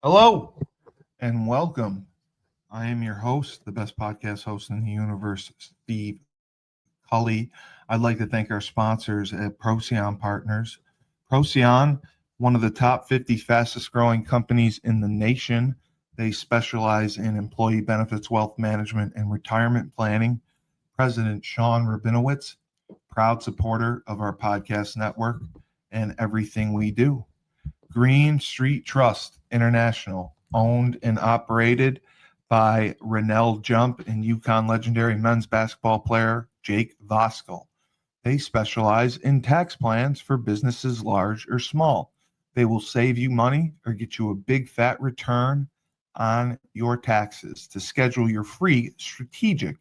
Hello and welcome. I am your host, the best podcast host in the universe, Steve Cully. I'd like to thank our sponsors at Procyon Partners. Procyon, one of the top 50 fastest growing companies in the nation. They specialize in employee benefits, wealth management, and retirement planning. President Sean Rabinowitz, proud supporter of our podcast network and everything we do. Green Street Trust International, owned and operated by Rennell Jump and UConn legendary men's basketball player Jake Voskuhl. They specialize in tax plans for businesses large or small. They will save you money or get you a big fat return on your taxes. To schedule your free strategic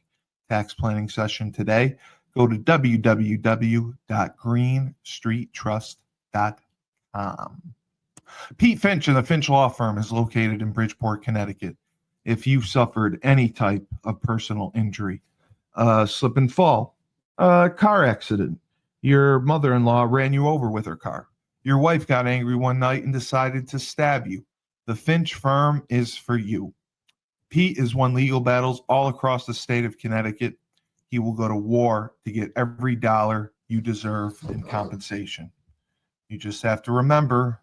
tax planning session today, go to www.greenstreettrust.com. Pete Finch and the Finch Law Firm is located in Bridgeport, Connecticut. If you've suffered any type of personal injury, slip and fall, a car accident, your mother-in-law ran you over with her car, your wife got angry one night and decided to stab you, the Finch Firm is for you. Pete has won legal battles all across the state of Connecticut. He will go to war to get every dollar you deserve in compensation. You just have to remember,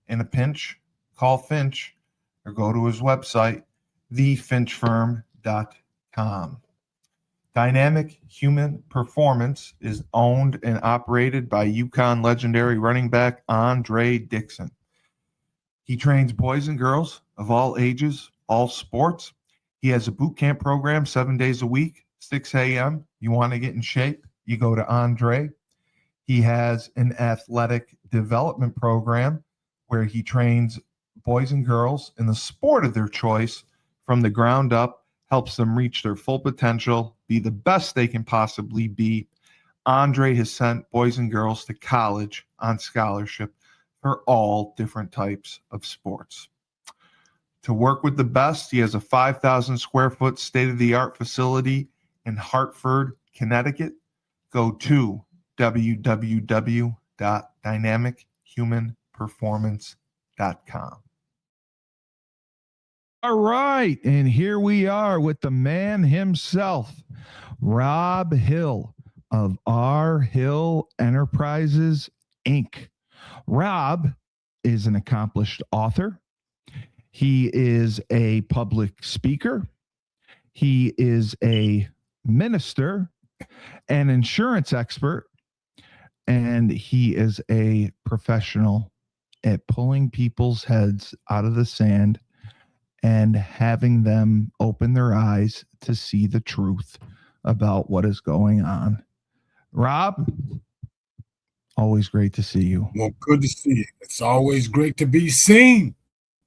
in a pinch, call Finch or go to his website, thefinchfirm.com. Dynamic Human Performance is owned and operated by UConn legendary running back Andre Dixon. He trains boys and girls of all ages, all sports. He has a boot camp program 7 days a week, 6 a.m. You want to get in shape, you go to Andre. He has an athletic development program where he trains boys and girls in the sport of their choice from the ground up, helps them reach their full potential, be the best they can possibly be. Andre has sent boys and girls to college on scholarship for all different types of sports. To work with the best, he has a 5,000 square foot state-of-the-art facility in Hartford, Connecticut. Go to www.dynamichumanperformance.com. All right, and here we are with the man himself, Robb Hill of R. Hill Enterprises, Inc. Robb is an accomplished author. He is a public speaker. He is a minister, an insurance expert, and he is a professional at pulling people's heads out of the sand and having them open their eyes to see the truth about what is going on. Robb, always great to see you. Well, good to see you. It's always great to be seen.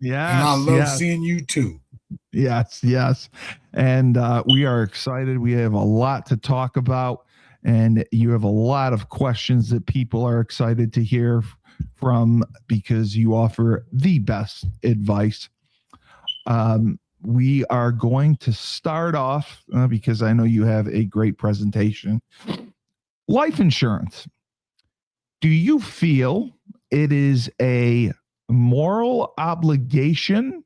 Yes, and I love seeing you too. Yes. And we are excited. We have a lot to talk about, and you have a lot of questions that people are excited to hear from because you offer the best advice. We are going to start off because I know you have a great presentation. Life insurance. Do you feel it is a moral obligation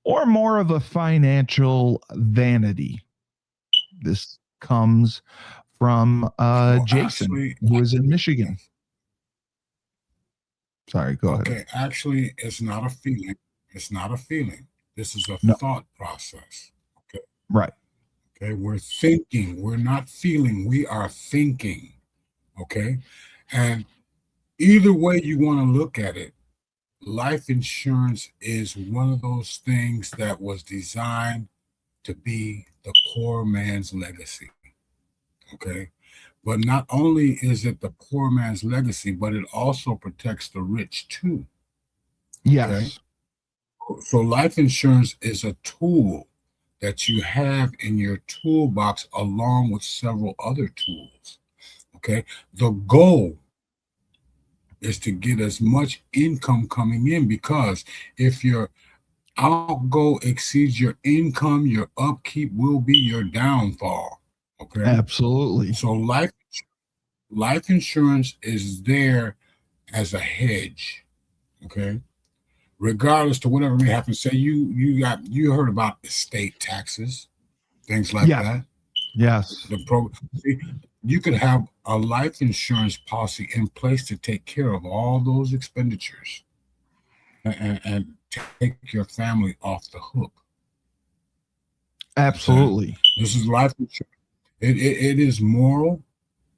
or more of a financial vanity? This comes from Jason, who is in Michigan. Sorry, go ahead. Okay, actually, it's not a feeling. It's not a feeling. This is a thought process. Okay. Right. Okay. We're thinking. We're not feeling. We are thinking. Okay. And either way you want to look at it, life insurance is one of those things that was designed to be the poor man's legacy. Okay. But not only is it the poor man's legacy, but it also protects the rich too. Yes. Okay? So life insurance is a tool that you have in your toolbox along with several other tools. Okay. The goal is to get as much income coming in, because if your outgo exceeds your income, your upkeep will be your downfall. Okay. Absolutely. So life insurance is there as a hedge. Okay. regardless to whatever may happen. Say you heard about estate taxes, things like Yes. that. Yes. See, you could have a life insurance policy in place to take care of all those expenditures and take your family off the hook. Absolutely. This is life insurance. It is moral.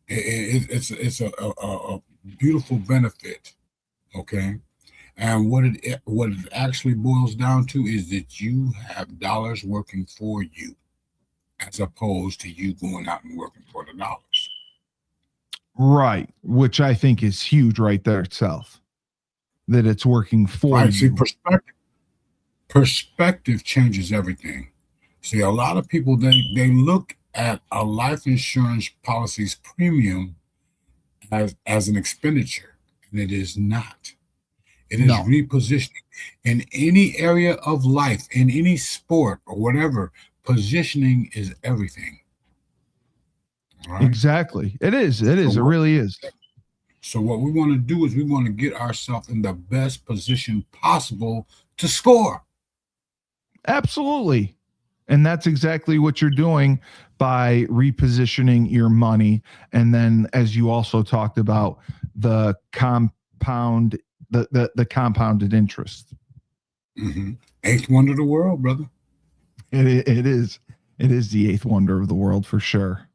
It's a beautiful benefit. Okay. And what it actually boils down to is that you have dollars working for you, as opposed to you going out and working for the dollars. Right. Which I think is huge right there itself. That it's working for you. See, perspective changes everything. See, a lot of people, they look at a life insurance policy's premium as an expenditure, and it is not. It is repositioning. In any area of life, in any sport or whatever, positioning is everything. Right? Exactly. It is. It is. It really is. So what we want to do is we want to get ourselves in the best position possible to score. Absolutely. And that's exactly what you're doing by repositioning your money. And then, as you also talked about, the compounded interest. Mm-hmm. Eighth wonder of the world, brother. It is. It is the eighth wonder of the world for sure.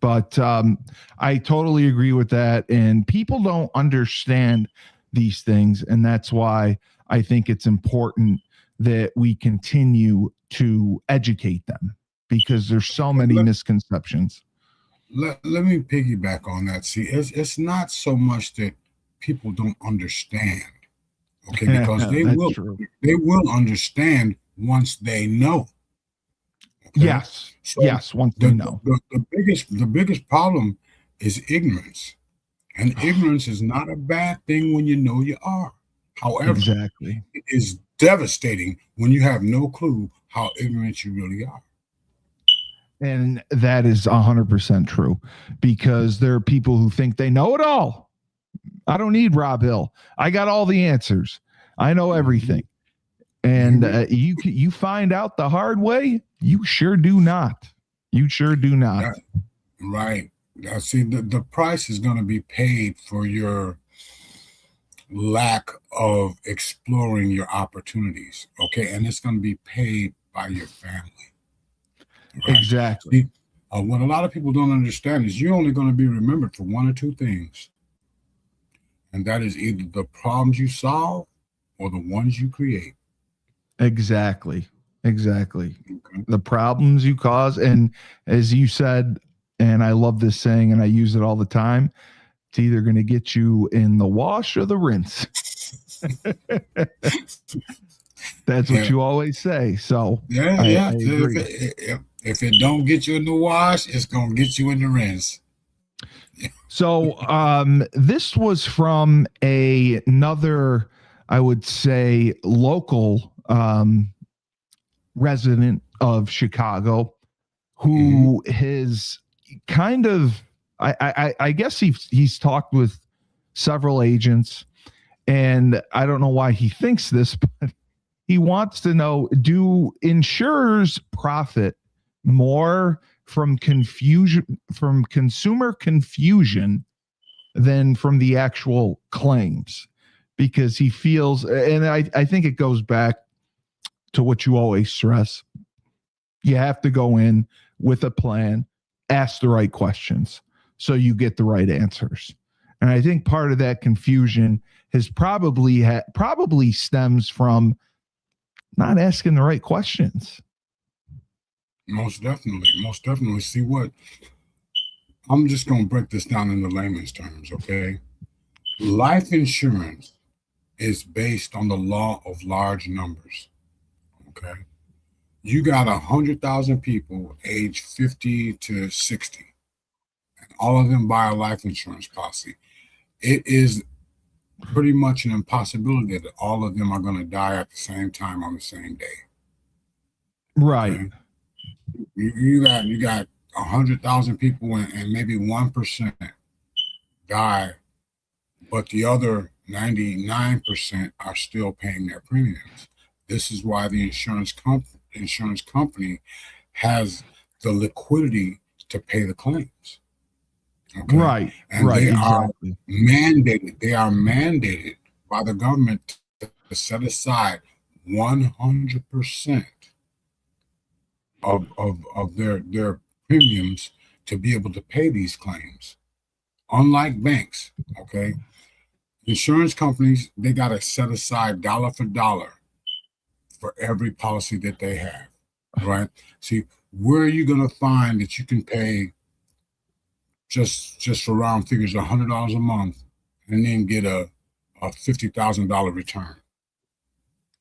But I totally agree with that. And people don't understand these things. And that's why I think it's important that we continue to educate them, because there's so many misconceptions. Let me piggyback on that. See, it's not so much that people don't understand, okay, because they will understand once they know. Okay? Yes. So yes, once they know. The biggest problem is ignorance. And ignorance is not a bad thing when you know you are. However, exactly, it is devastating when you have no clue how ignorant you really are. And that is 100% true, because there are people who think they know it all. I don't need Robb Hill. I got all the answers. I know everything. And you find out the hard way. You sure do not. You sure do not. Right. Now, see, the price is going to be paid for your lack of exploring your opportunities. Okay. And it's going to be paid by your family. Right? Exactly. See, what a lot of people don't understand is you're only going to be remembered for one or two things. And that is either the problems you solve or the ones you create. Exactly. Okay. The problems you cause. And as you said, and I love this saying and I use it all the time, it's either going to get you in the wash or the rinse. That's what you always say. So I agree. If it don't get you in the wash, it's going to get you in the rinse. So this was from another, I would say, local resident of Chicago who has kind of, I guess he's talked with several agents, and I don't know why he thinks this, but he wants to know, do insurers profit more from consumer confusion than from the actual claims? Because he feels, and I think it goes back to what you always stress, you have to go in with a plan, ask the right questions so you get the right answers. And I think part of that confusion has probably stems from not asking the right questions. Most definitely. See what? I'm just going to break this down into layman's terms, okay? Life insurance is based on the law of large numbers, okay? You got 100,000 people age 50 to 60, and all of them buy a life insurance policy. It is pretty much an impossibility that all of them are going to die at the same time on the same day. Right. Okay? You got 100,000 people and maybe 1% die, but the other 99% are still paying their premiums. This is why the insurance company has the liquidity to pay the claims. Okay. Right. And Right. they Exactly. are mandated by the government to set aside 100% of their premiums to be able to pay these claims. Unlike banks, okay, insurance companies, they got to set aside dollar for dollar for every policy that they have, right? See, where are you going to find that you can pay just for round figures $100 a month and then get a $50,000 return?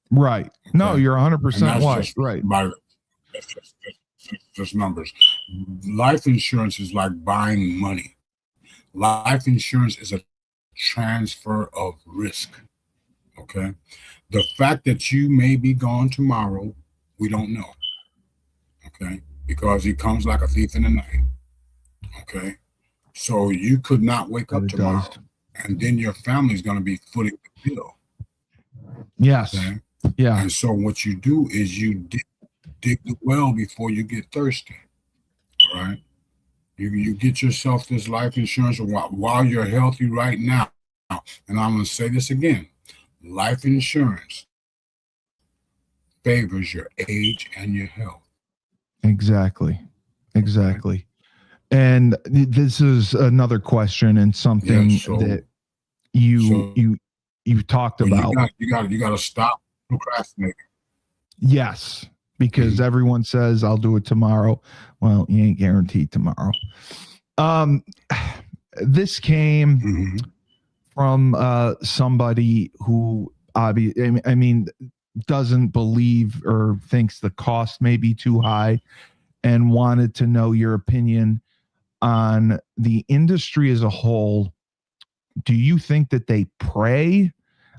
Right. Okay. No, you're 100% right. That's just numbers. Life insurance is like buying money. Life insurance is a transfer of risk. Okay. The fact that you may be gone tomorrow, we don't know. Okay. Because he comes like a thief in the night. Okay. So you could not wake up tomorrow, and then your family's going to be footing the bill. Yes. Okay? Yeah. And so what you do is you dig the well before you get thirsty. All right. You get yourself this life insurance while you're healthy right now. And I'm going to say this again. Life insurance favors your age and your health. Exactly. And this is another question and something that you talked about. You got to stop procrastinating. Yes, because everyone says I'll do it tomorrow. Well, you ain't guaranteed tomorrow. This came from somebody who doesn't believe or thinks the cost may be too high, and wanted to know your opinion on the industry as a whole. Do you think that they prey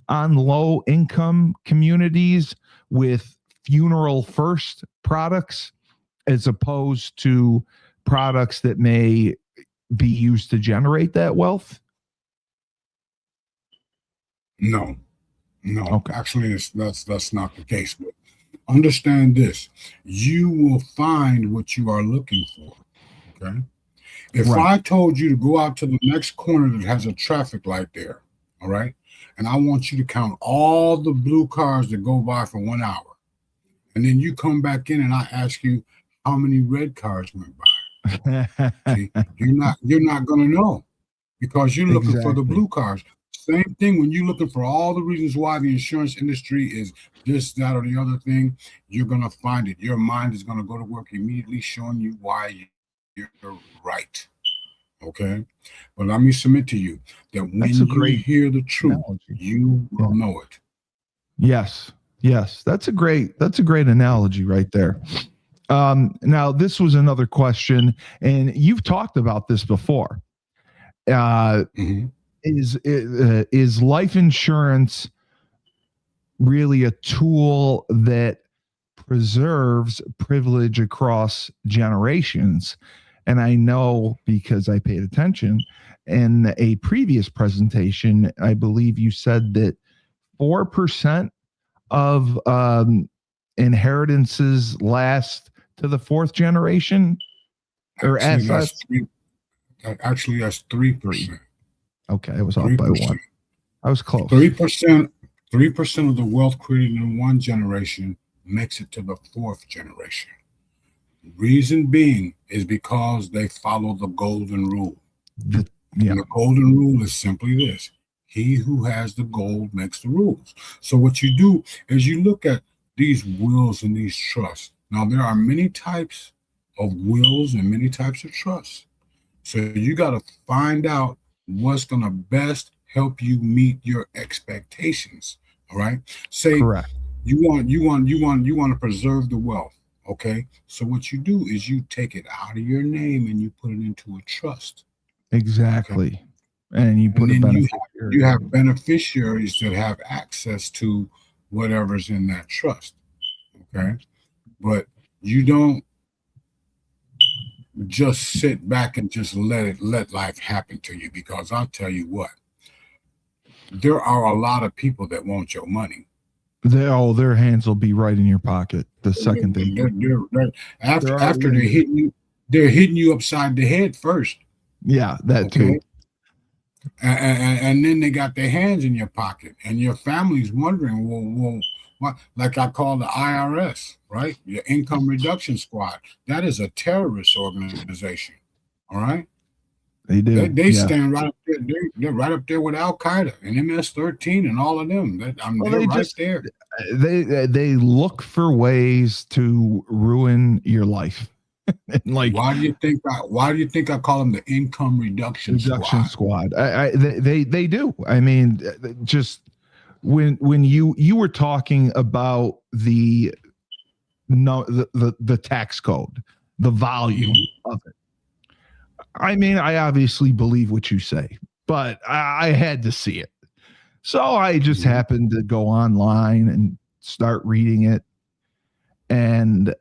on low income communities with funeral first products as opposed to products that may be used to generate that wealth? No. Okay. Actually, that's not the case. But understand this: you will find what you are looking for. Okay. If I told you to go out to the next corner that has a traffic light there, all right, and I want you to count all the blue cars that go by for 1 hour, and then you come back in and I ask you how many red cars went by, see, you're not going to know, because you're looking for the blue cars. Same thing when you're looking for all the reasons why the insurance industry is this, that, or the other thing. You're going to find it. Your mind is going to go to work immediately showing you why you're right. Okay. But let me submit to you that when you hear the truth, you will know it. Yes. That's a great analogy right there. Now this was another question, and you've talked about this before. Is life insurance really a tool that preserves privilege across generations? And I know, because I paid attention in a previous presentation, I believe you said that 4% of inheritances last to the fourth generation, or assets. Actually, that's 3%. Okay, I was off by 1. I was close. 3% of the wealth created in one generation makes it to the fourth generation. Reason being is because they follow the golden rule. And the golden rule is simply this: he who has the gold makes the rules. So what you do is you look at these wills and these trusts. Now, there are many types of wills and many types of trusts. So you got to find out what's going to best help you meet your expectations. All right. Say correct. You want to preserve the wealth. Okay. So what you do is you take it out of your name and you put it into a trust. Exactly. Okay? And you put you have beneficiaries that have access to whatever's in that trust. Okay. But you don't just sit back and just let life happen to you, because I'll tell you what, there are a lot of people that want your money. Their hands will be right in your pocket the second they After they're already in they're there. they're hitting you upside the head first. Yeah, that Okay. too. And then they got their hands in your pocket, and your family's wondering, well, what? Like I call the IRS, right? Your Income Reduction Squad. That is a terrorist organization. All right, They do. they Yeah. stand right up there. They're right up there with Al Qaeda and MS-13 and all of them. Well, They're they right just there. they look for ways to ruin your life. And like Why do you think I call them the Income Reduction squad. They do. I mean, just when you were talking about the tax code, the volume of it. I mean, I obviously believe what you say, but I had to see it. So I just happened to go online and start reading it. And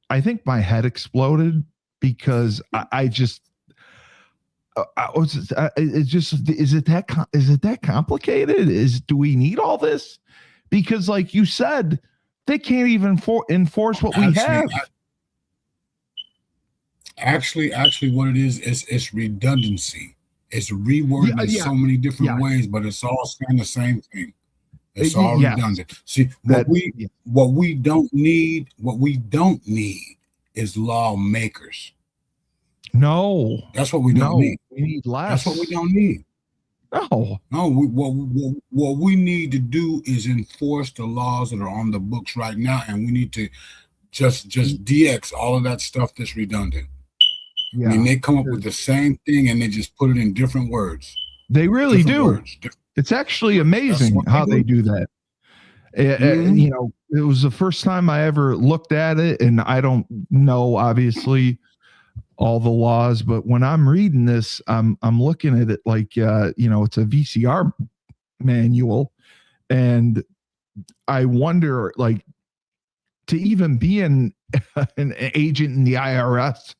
I think my head exploded because I just, it's just, is it that complicated? Do we need all this? Because like you said, they can't even enforce what we have. Actually, what it is it's redundancy. It's reworded in so many different ways, but it's all saying the same thing. It's all redundant. See, what we don't need is lawmakers. No, that's what we don't need. We need less. That's what we don't need. No. What we need to do is enforce the laws that are on the books right now, and we need to just DX all of that stuff that's redundant. Yeah. I mean, they come up with the same thing and they just put it in different words. They really do. It's actually amazing how they do that. You know, it was the first time I ever looked at it, and I don't know, obviously, all the laws, but when I'm reading this, I'm looking at it like, you know, it's a VCR manual, and I wonder, like, to even be an agent in the IRS,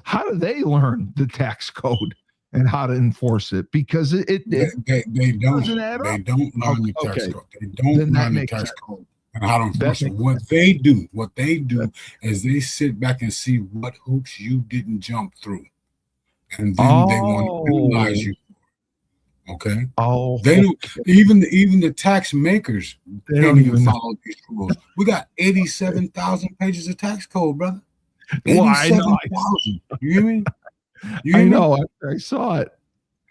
how do they learn the tax code and how to enforce it? Because they don't learn the tax code. They don't learn the tax code and how to enforce it. What they do is they sit back and see what hoops you didn't jump through, and then they want to penalize you. Okay. They don't even the tax makers. They don't even follow these rules. We got 87,000 pages of tax code, brother. Well, I know. You hear me? I know. I saw it.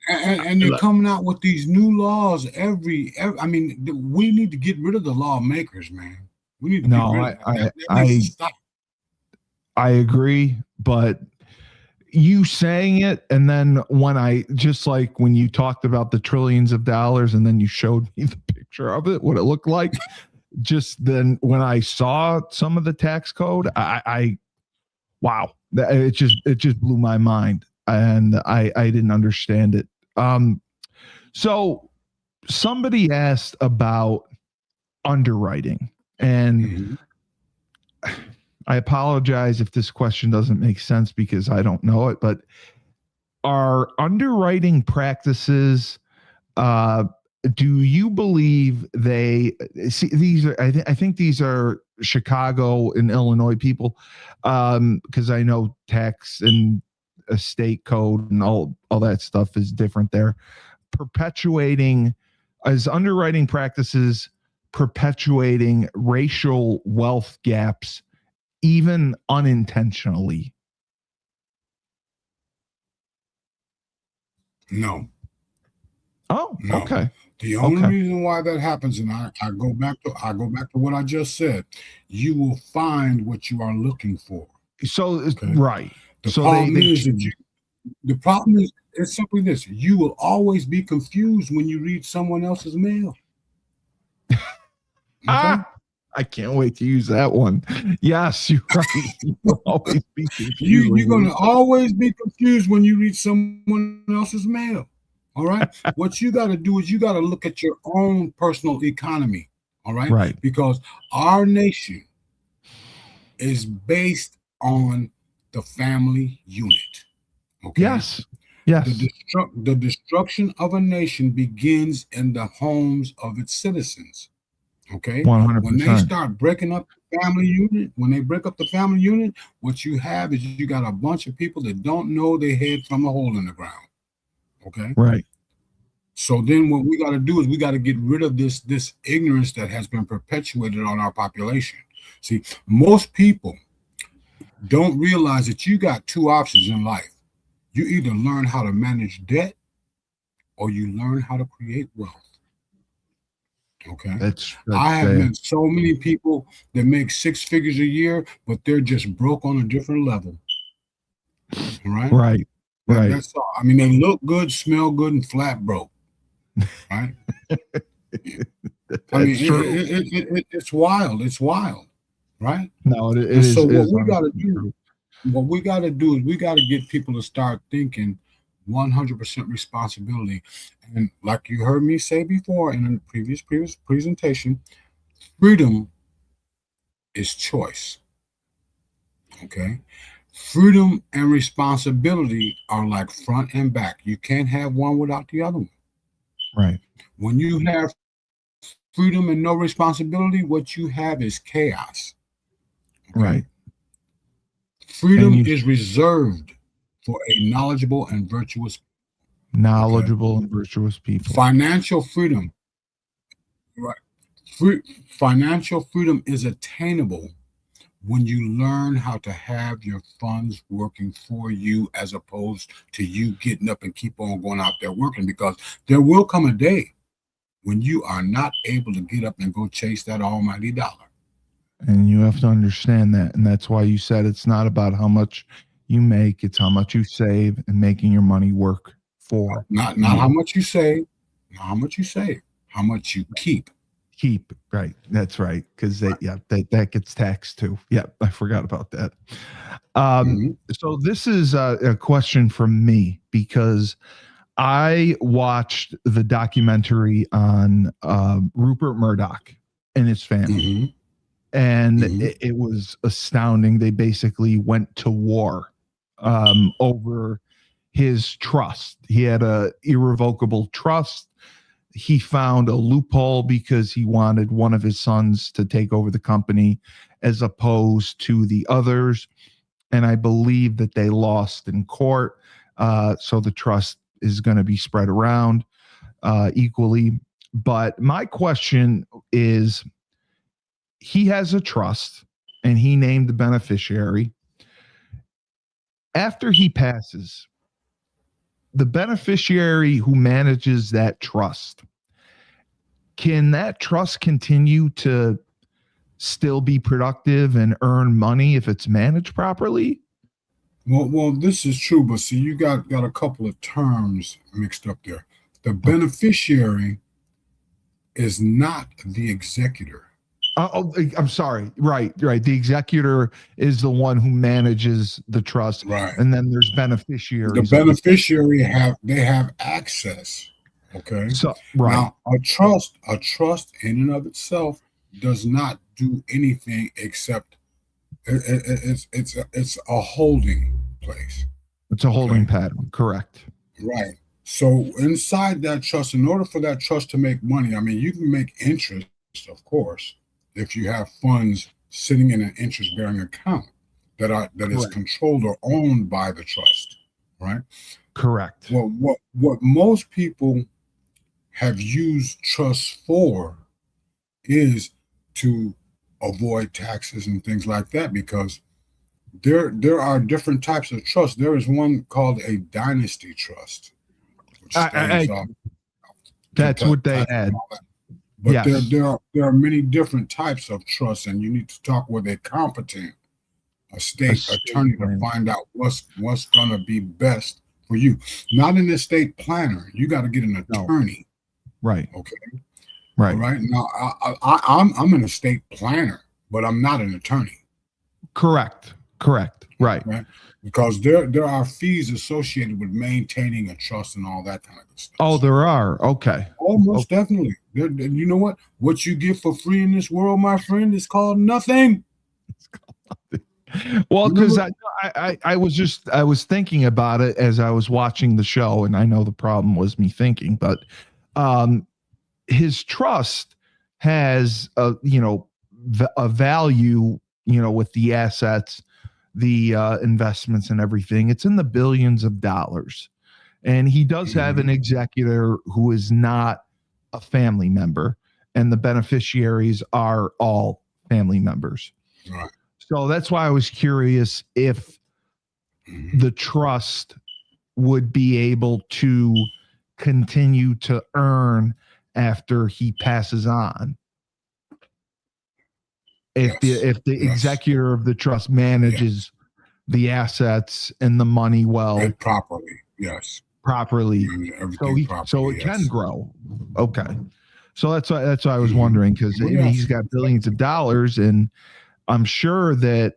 And they're coming out with these new laws every. I mean, we need to get rid of the lawmakers, man. We need to get rid of that. Stop. I agree, but you saying it, and then when when you talked about the trillions of dollars, and then you showed me the picture of it, what it looked like, just then when I saw some of the tax code, wow, it just blew my mind, and I didn't understand it. So somebody asked about underwriting, and I apologize if this question doesn't make sense because I don't know it, but are underwriting practices, do you believe they see these are, I think these are Chicago and Illinois people, because I know tax and estate code and all that stuff is different there. Perpetuating as underwriting practices, perpetuating racial wealth gaps, even unintentionally. No. Oh, no. Okay. The only reason why that happens, and I go back to what I just said, you will find what you are looking for. So right. The problem is it's simply this: you will always be confused when you read someone else's mail. Okay? I can't wait to use that one. Yes, you're right. You'll always be confused. You're going to always be confused when you read someone else's mail. All right. What you got to do is you got to look at your own personal economy. All right. Right. Because our nation is based on the family unit. Okay. Yes. Yes. The destruction of a nation begins in the homes of its citizens. Okay. 100%. When they start breaking up the family unit, what you have is you got a bunch of people that don't know their head from a hole in the ground. Okay. Right. So then what we got to do is we got to get rid of this ignorance that has been perpetuated on our population. See, most people don't realize that you got two options in life. You either learn how to manage debt or you learn how to create wealth. Okay. I have met so many people that make 6 figures a year, but they're just broke on a different level. Right? Right. Right. That's all. I mean, they look good, smell good, and flat broke. Right? I mean, it's wild. It's wild. Right? No, it is. So what we got to do is we got to get people to start thinking 100% responsibility. And like you heard me say before in a previous presentation, freedom is choice. Okay? Freedom and responsibility are like front and back. You can't have one without the other one. Right. When you have freedom and no responsibility, what you have is chaos. Okay? Right. Freedom is reserved for a knowledgeable and virtuous and virtuous people. Financial freedom. Right. Financial freedom is attainable when you learn how to have your funds working for you as opposed to you getting up and keep on going out there working, because there will come a day when you are not able to get up and go chase that almighty dollar. And you have to understand that. And that's why you said it's not about how much you make, it's how much you save and making your money work for. Not how much you save, how much you keep. Keep, right. That's right. Because that gets taxed too. Yeah, I forgot about that. So this is a question from me because I watched the documentary on Rupert Murdoch and his family. And it was astounding. They basically went to war over his trust. He had a irrevocable trust. He found a loophole because he wanted one of his sons to take over the company as opposed to the others. And I believe that they lost in court. So the trust is going to be spread around equally. But my question is, he has a trust and he named the beneficiary. After he passes, the beneficiary who manages that trust, can that trust continue to still be productive and earn money if it's managed properly? Well, this is true, but see, you got a couple of terms mixed up there. The beneficiary is not the executor. I'm sorry. Right. The executor is the one who manages the trust. Right. And then there's beneficiaries. The beneficiary have access. Okay. So right. Now a trust in and of itself does not do anything except it's a holding place. It's a holding pattern. Correct. Right. So inside that trust, in order for that trust to make money, I mean, you can make interest, of course, if you have funds sitting in an interest-bearing account that is controlled or owned by the trust, right? Correct. Well, what most people have used trusts for is to avoid taxes and things like that, because there are different types of trusts. There is one called a dynasty trust. That's what they had. But yes. there are many different types of trusts, and you need to talk with a competent estate attorney to find out what's going to be best for you. Not an estate planner. You got to get an attorney. No. Right. Okay. Right. All right. Now, I'm an estate planner, but I'm not an attorney. Correct. Right. Because there are fees associated with maintaining a trust and all that kind of stuff. Oh, there are. Okay. Oh, most definitely. You know what? What you get for free in this world, my friend, is called nothing. It's called nothing. Well, because Remember? I was thinking about it as I was watching the show, and I know the problem was me thinking, but um, his trust has a value, with the assets, the investments, and everything. It's in the billions of dollars, and he does have an executor who is not a family member, and the beneficiaries are all family members. Right. So that's why I was curious if the trust would be able to continue to earn after he passes on. If the executor of the trust manages the assets and the money well and properly, yes, properly, so it can grow. Okay, so that's why I was wondering, because he's got billions of dollars, and I'm sure that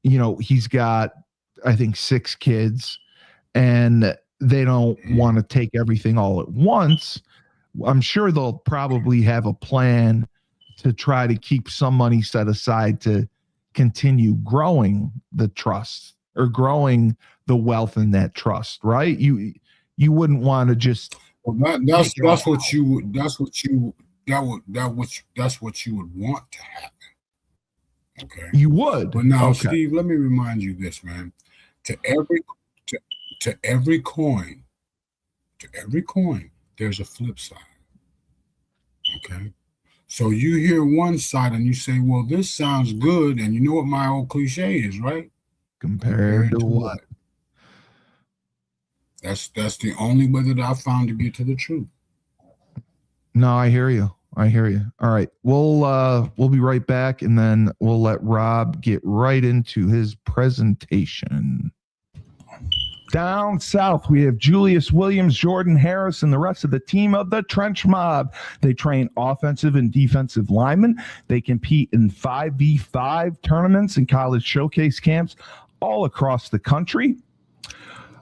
he's got, I think, 6 kids, and they don't want to take everything all at once. I'm sure they'll probably have a plan to try to keep some money set aside to continue growing the trust or growing the wealth in that trust, right? You wouldn't want to just that's what you would want to happen. Okay. You would. But now, okay. Steve, let me remind you this, man. To every coin, there's a flip side. Okay. So you hear one side and you say, well, this sounds good. And you know what my old cliche is, right? Compared to what? That's the only way that I found to get to the truth. No, I hear you. All right. We'll be right back, and then we'll let Rob get right into his presentation. Down south, we have Julius Williams, Jordan Harris, and the rest of the team of the Trench Mob. They train offensive and defensive linemen. They compete in 5v5 tournaments and college showcase camps all across the country.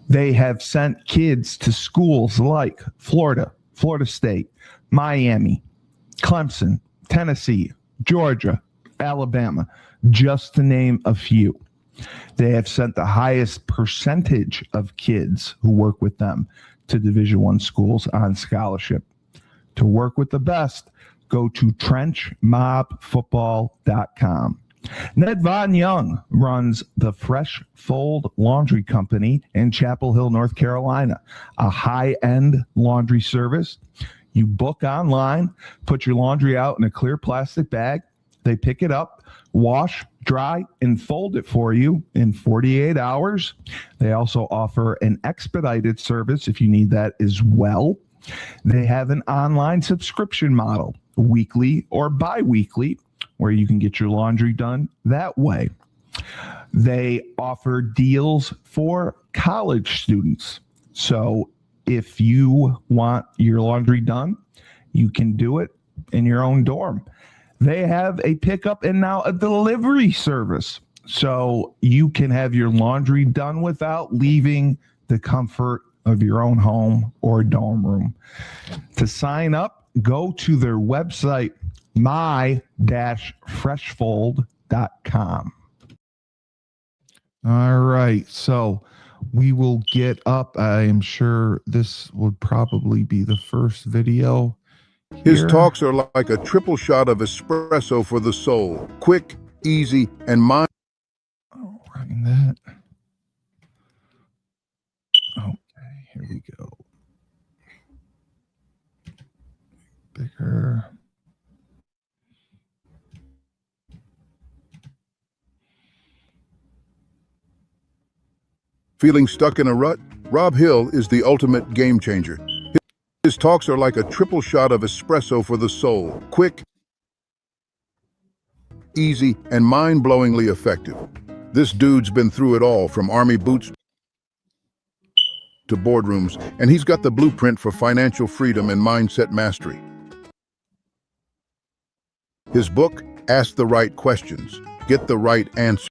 They have sent kids to schools like Florida, Florida State, Miami, Clemson, Tennessee, Georgia, Alabama, just to name a few. They have sent the highest percentage of kids who work with them to Division I schools on scholarship. To work with the best, go to trenchmobfootball.com. Ned Von Young runs the Fresh Fold Laundry Company in Chapel Hill, North Carolina, a high-end laundry service. You book online, put your laundry out in a clear plastic bag. They pick it up, wash, dry, and fold it for you in 48 hours. They also offer an expedited service if you need that as well. They have an online subscription model, weekly or bi-weekly, where you can get your laundry done that way. They offer deals for college students. So if you want your laundry done, you can do it in your own dorm. They have a pickup and now a delivery service. So you can have your laundry done without leaving the comfort of your own home or dorm room. To sign up, go to their website, my-freshfold.com. All right. So we will get up. I am sure this would probably be the first video. His talks are like a triple shot of espresso for the soul. Quick, easy, and mind. Oh, writing that. Okay, here we go. Bigger. Feeling stuck in a rut? Robb Hill is the ultimate game changer. His talks are like a triple shot of espresso for the soul. Quick, easy, and mind-blowingly effective. This dude's been through it all, from army boots to boardrooms, and he's got the blueprint for financial freedom and mindset mastery. His book, Ask the Right Questions, Get the Right Answers,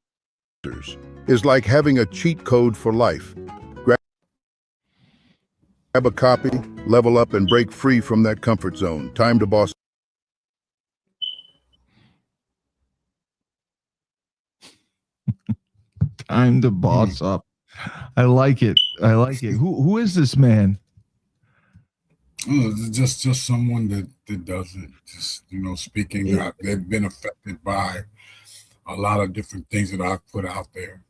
is like having a cheat code for life. Grab a copy, level up, and break free from that comfort zone. Time to boss. I'm the boss up. I like it. I like it. Who is this man? Oh, just someone that does it. Just speaking. They've been affected by a lot of different things that I've put out there.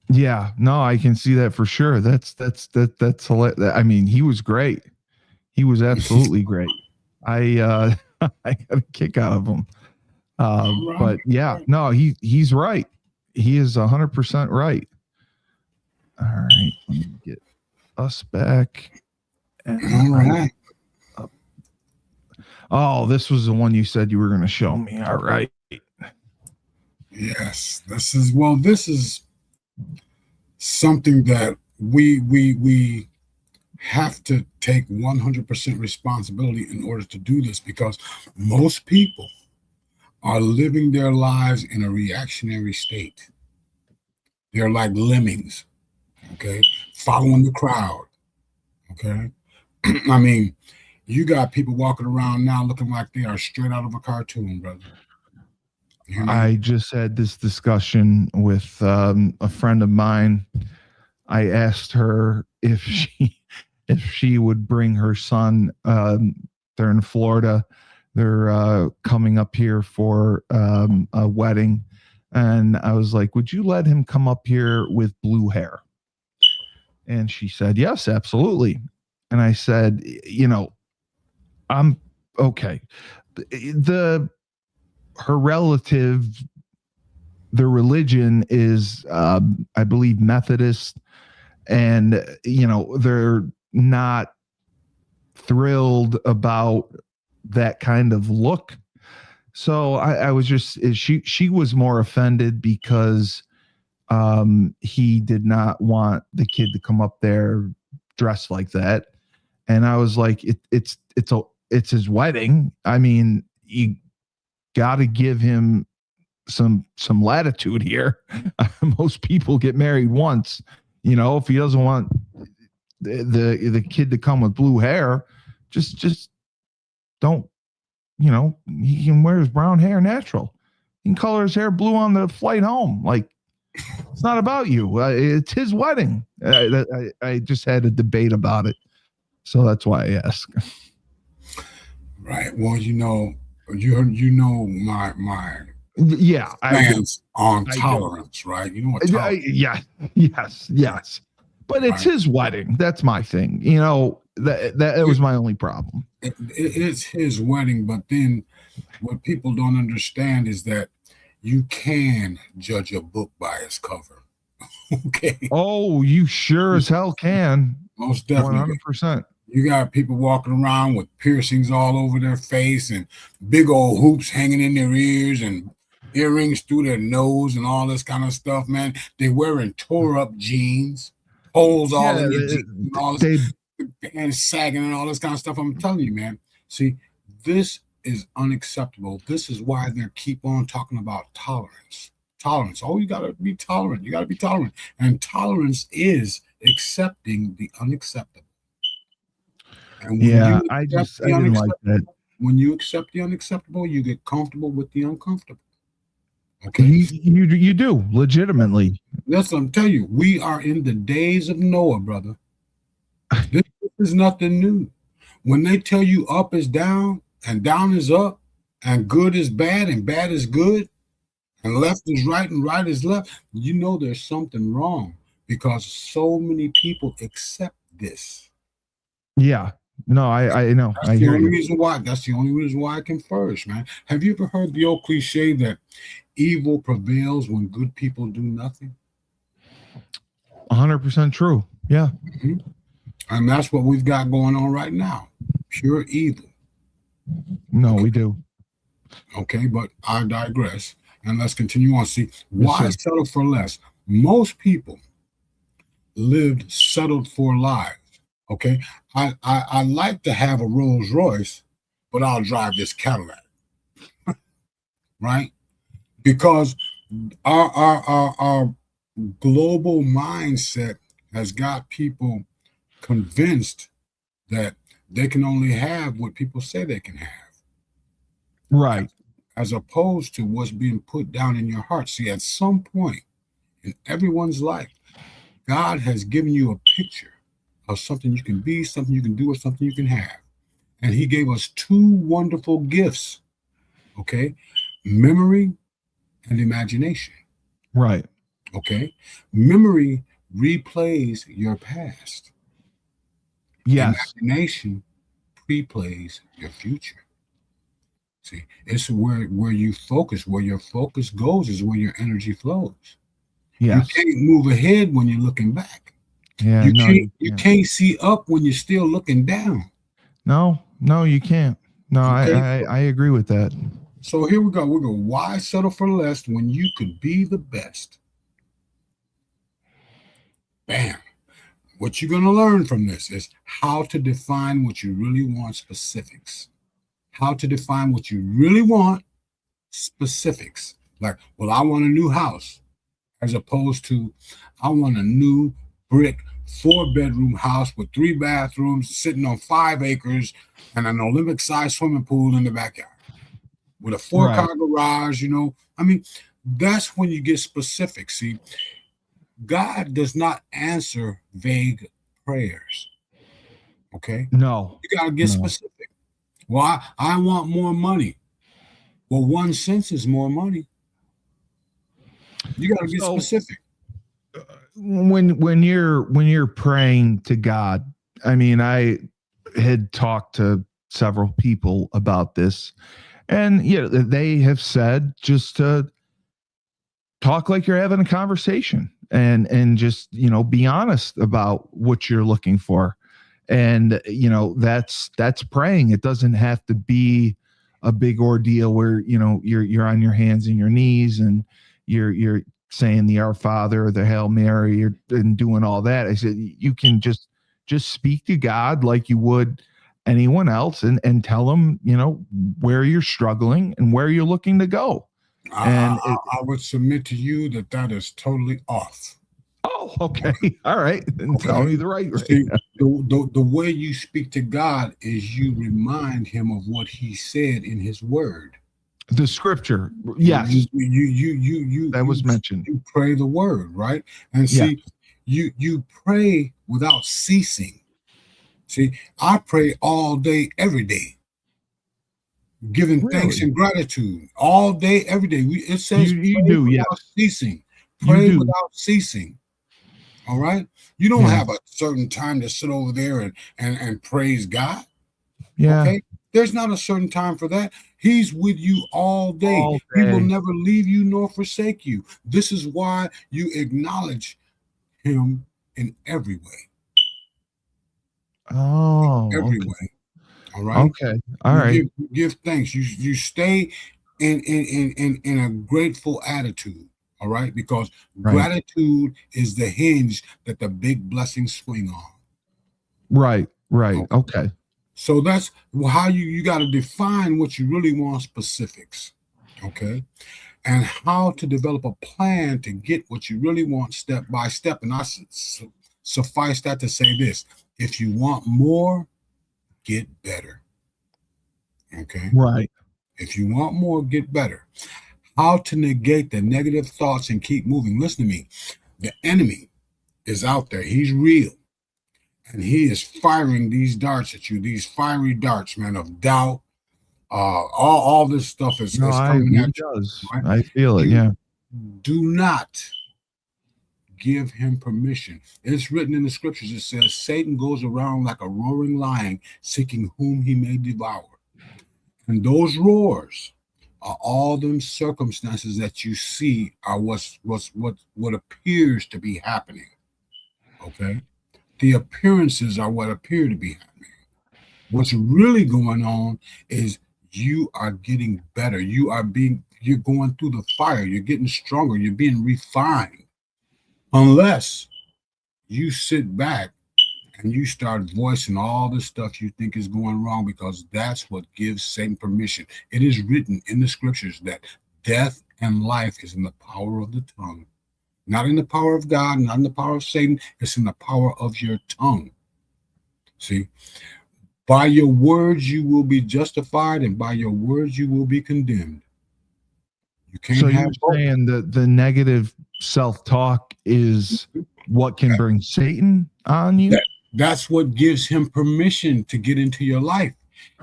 Yeah, no, I can see that for sure. That's I mean, he was great. He was absolutely great. I I got a kick out of him. But yeah, no, he's right. He is 100% right. All right, let me get us back. All right. Oh, this was the one you said you were going to show me. All right. Yes, this is something that we have to take 100% responsibility in order to do this, because most people are living their lives in a reactionary state. They're like lemmings, okay, following the crowd, okay. I mean, you got people walking around now looking like they are straight out of a cartoon, brother. I just had this discussion with a friend of mine. I asked her if she would bring her son. They're in Florida. They're coming up here for a wedding. And I was like, would you let him come up here with blue hair? And she said, yes, absolutely. And I said, I'm okay. Her relative, their religion is, I believe, Methodist. And, they're not thrilled about that kind of look. So I was just, she was more offended because he did not want the kid to come up there dressed like that. And I was like, it's his wedding. I mean, you got to give him some latitude here. Most people get married once. If he doesn't want the kid to come with blue hair, just don't. He can wear his brown hair natural. He can color his hair blue on the flight home. Like, it's not about you. It's his wedding. I just had a debate about it, so that's why I asked. Right. Well, my yeah, stance on tolerance, right? You know what? Yes. But it's his wedding. That's my thing. That was my only problem. It's his wedding, but then what people don't understand is that you can judge a book by its cover. Okay. Oh, you sure as hell can. Most definitely. 100%. You got people walking around with piercings all over their face and big old hoops hanging in their ears and earrings through their nose and all this kind of stuff, man. They're wearing tore up jeans, holes all in your jeans and all this, and sagging and all this kind of stuff. I'm telling you, man. See, this is unacceptable. This is why they keep on talking about tolerance. Tolerance. Oh, you got to be tolerant. You got to be tolerant. And tolerance is accepting the unacceptable. And when I didn't like that. When you accept the unacceptable, you get comfortable with the uncomfortable. Okay, you do legitimately. Listen, I'm telling you, we are in the days of Noah, brother. This is nothing new. When they tell you up is down and down is up and good is bad and bad is good and left is right and right is left, there's something wrong, because so many people accept this. Yeah. No, I know. That's the only reason why. That's the only reason why I can flourish, man. Have you ever heard the old cliche that evil prevails when good people do nothing? 100% true. Yeah. Mm-hmm. And that's what we've got going on right now. Pure evil. No, we do. Okay, but I digress. And let's continue on. See, why settle for less? Most people lived settled for lives. Okay, I like to have a Rolls Royce, but I'll drive this Cadillac, right? Because our global mindset has got people convinced that they can only have what people say they can have, right? As opposed to what's being put down in your heart. See, at some point in everyone's life, God has given you a picture of something you can be, something you can do, or something you can have. And he gave us two wonderful gifts, okay? Memory and imagination, Right. okay? Memory replays your past. Yes. Imagination preplays your future. See, it's where you focus, where your focus goes is where your energy flows. You Yes. can't move ahead when you're looking back. Yeah. You No. can't You you can't. can't see up when you're still looking down. No. No. You can't. No. Okay. I agree with that. So here we go. We go. Why settle for less when you could be the best? Bam. What you're going to learn from this is how to define what you really want, specifics. How to define what you really want, specifics. Like, well, I want a new house, as opposed to I want a new brick 4-bedroom house with 3 bathrooms sitting on 5 acres and an Olympic sized swimming pool in the backyard with a 4-car Right. garage. I mean, that's when you get specific. See, God does not answer vague prayers. Okay. No. You got to get No. specific. Well, I want more money. Well, 1 cent is more money. You got to get So specific. when you're praying to God, I mean, I had talked to several people about this, and they have said just to talk like you're having a conversation and just be honest about what you're looking for, and that's praying. It doesn't have to be a big ordeal where you're on your hands and your knees and you're saying the Our Father or the Hail Mary and doing all that. I said you can just speak to God like you would anyone else and tell them where you're struggling and where you're looking to go. And I would submit to you that is totally off. oh, okay. All right. Then tell me the right way. See, the way you speak to God is you remind him of what he said in his word. The scripture. Yes. That was mentioned. You pray the word, right? And see, you pray without ceasing. See, I pray all day, every day, giving thanks and gratitude all day, every day. It says you pray do, without ceasing. You Pray do. without ceasing. All right. You don't have a certain time to sit over there and praise God. Yeah. Okay. There's not a certain time for that. He's with you all day. He will never leave you nor forsake you. This is why you acknowledge him in every way. Oh, every okay. way. All right. Okay. All right. Give thanks. You stay in a grateful attitude. All right, because gratitude is the hinge that the big blessings swing on. Right. Okay. So that's how you got to define what you really want, specifics. Okay. And how to develop a plan to get what you really want step by step. And I suffice that to say this: if you want more, get better. Okay. Right. If you want more, get better. How to negate the negative thoughts and keep moving. Listen to me. The enemy is out there. He's real. And he is firing these darts at you, these fiery darts, man, of doubt. All this stuff is coming at you. Does. Right? I feel it. Yeah. Do not give him permission. It's written in the scriptures. It says Satan goes around like a roaring lion, seeking whom he may devour. And those roars are all them circumstances that you see are what appears to be happening. Okay. The appearances are what appear to be happening. What's really going on is you are getting better. You're going through the fire. You're getting stronger. You're being refined. Unless you sit back and you start voicing all the stuff you think is going wrong, because that's what gives Satan permission. It is written in the scriptures that death and life is in the power of the tongue. Not in the power of God, not in the power of Satan. It's in the power of your tongue. See, by your words you will be justified, and by your words you will be condemned. You can't So have you're both. saying that the negative self-talk is what can bring Satan on you? That's what gives him permission to get into your life.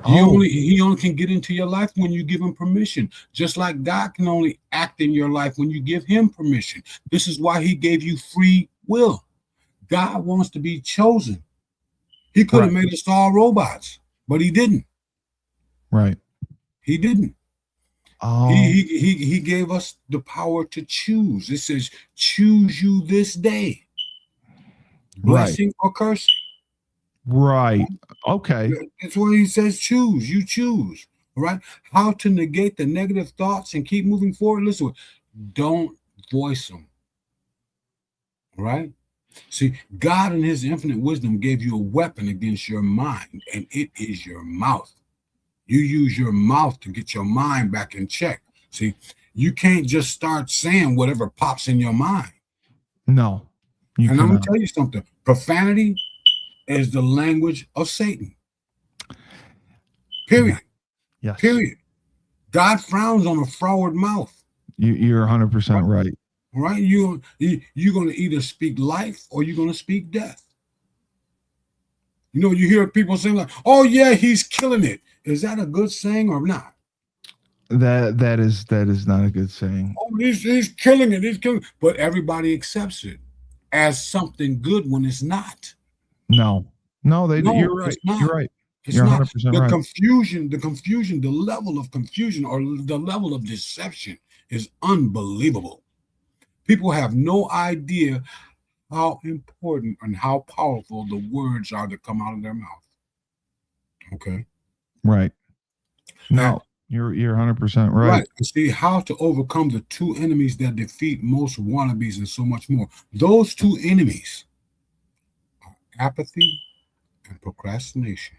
He Oh. only can get into your life when you give him permission. Just like God can only act in your life when you give him permission. This is why he gave you free will. God wants to be chosen. He could have Right. made us all robots, but he didn't. Right. He didn't. Oh. He gave us the power to choose. It says, choose you this day. Blessing or cursing. Right. Okay. That's what he says, choose. You choose. All right. How to negate the negative thoughts and keep moving forward. Listen, don't voice them. All right. See, God in his infinite wisdom gave you a weapon against your mind, and it is your mouth. You use your mouth to get your mind back in check. See, you can't just start saying whatever pops in your mind. No. And I'm going to tell you something. Profanity is the language of Satan. Period. Yes. Period. God frowns on a froward mouth. You're 100% right. All right? You're going to either speak life or you're going to speak death. You know, you hear people saying like, oh, yeah, he's killing it. Is that a good saying or not? That is not a good saying. Oh, he's killing it. He's killing it. But everybody accepts it as something good when it's not. No, you're right. You're right. You're 100% right. The level of confusion or the level of deception is unbelievable. People have no idea how important and how powerful the words are that come out of their mouth. Okay. Right. No, you're 100% right. See how to overcome the two enemies that defeat most wannabes and so much more. Those two enemies are apathy and procrastination.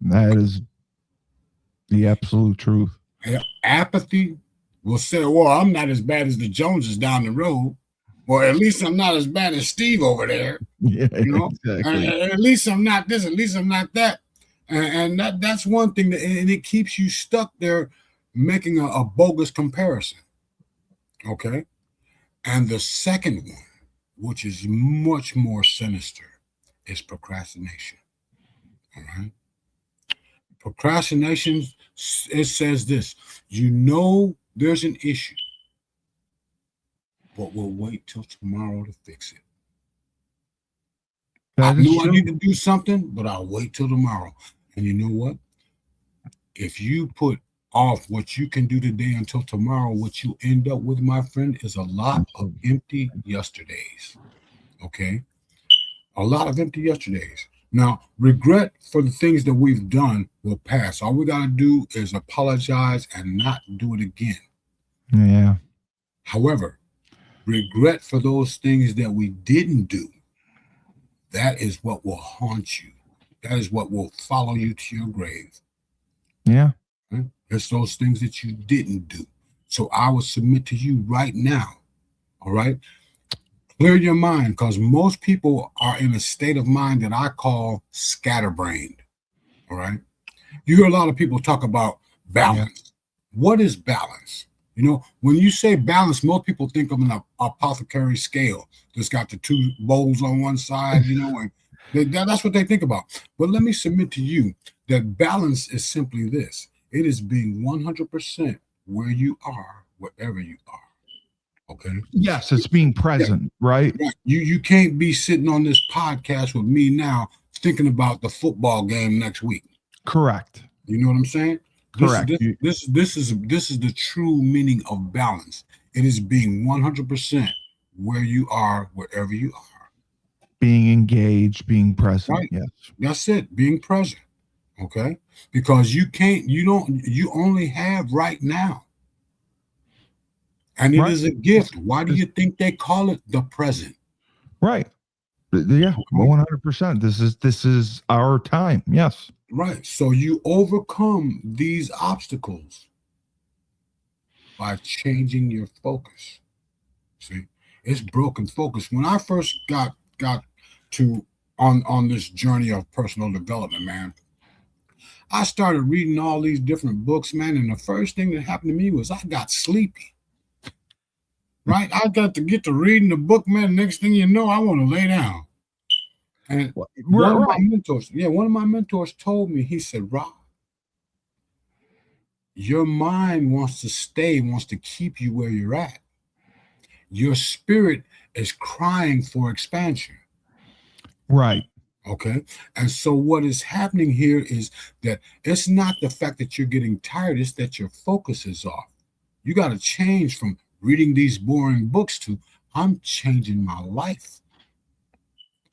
That is the absolute truth. Apathy will say, well, I'm not as bad as the Joneses down the road. Or at least I'm not as bad as Steve over there. Yeah, you know? exactly. And at least I'm not this, at least I'm not that. And that's one thing and it keeps you stuck there making a bogus comparison. Okay. And the second one, which is much more sinister, is procrastination. All right. Procrastination, it says this, you know there's an issue, but we'll wait till tomorrow to fix it. I know I need to do something, but I'll wait till tomorrow. And you know what? If you put off what you can do today until tomorrow, what you end up with, my friend, is a lot of empty yesterdays. Okay? A lot of empty yesterdays. Now, regret for the things that we've done will pass. All we got to do is apologize and not do it again. Yeah. However, regret for those things that we didn't do, that is what will haunt you. That is what will follow you to your grave. Yeah. Right? It's those things that you didn't do. So I would submit to you right now, all right? Clear your mind, because most people are in a state of mind that I call scatterbrained, all right? You hear a lot of people talk about balance. Yeah. What is balance? You know, when you say balance, most people think of an apothecary scale that's got the two bowls on one side, you know, and that's what they think about. But let me submit to you that balance is simply this. It is being 100% where you are, wherever you are. Okay. Yes, it's being present, right? You can't be sitting on this podcast with me now thinking about the football game next week. Correct. You know what I'm saying? Correct. This is the true meaning of balance. It is being 100% where you are, wherever you are. Being engaged, being present. Right. Yes. That's it. Being present. Okay. Because you only have right now. And it is a gift. Why do you think they call it the present? Right. Yeah. 100%. This is our time. Yes. Right. So you overcome these obstacles by changing your focus. See, it's broken focus. When I first got to on this journey of personal development, man, I started reading all these different books, man, and the first thing that happened to me was I got sleepy. Right? I got to get to reading the book, man. Next thing you know, I want to lay down. And one of my mentors told me, he said, Rob, your mind wants to keep you where you're at. Your spirit is crying for expansion. Right. Okay. And so what is happening here is that it's not the fact that you're getting tired, it's that your focus is off. You got to change from reading these boring books to I'm changing my life.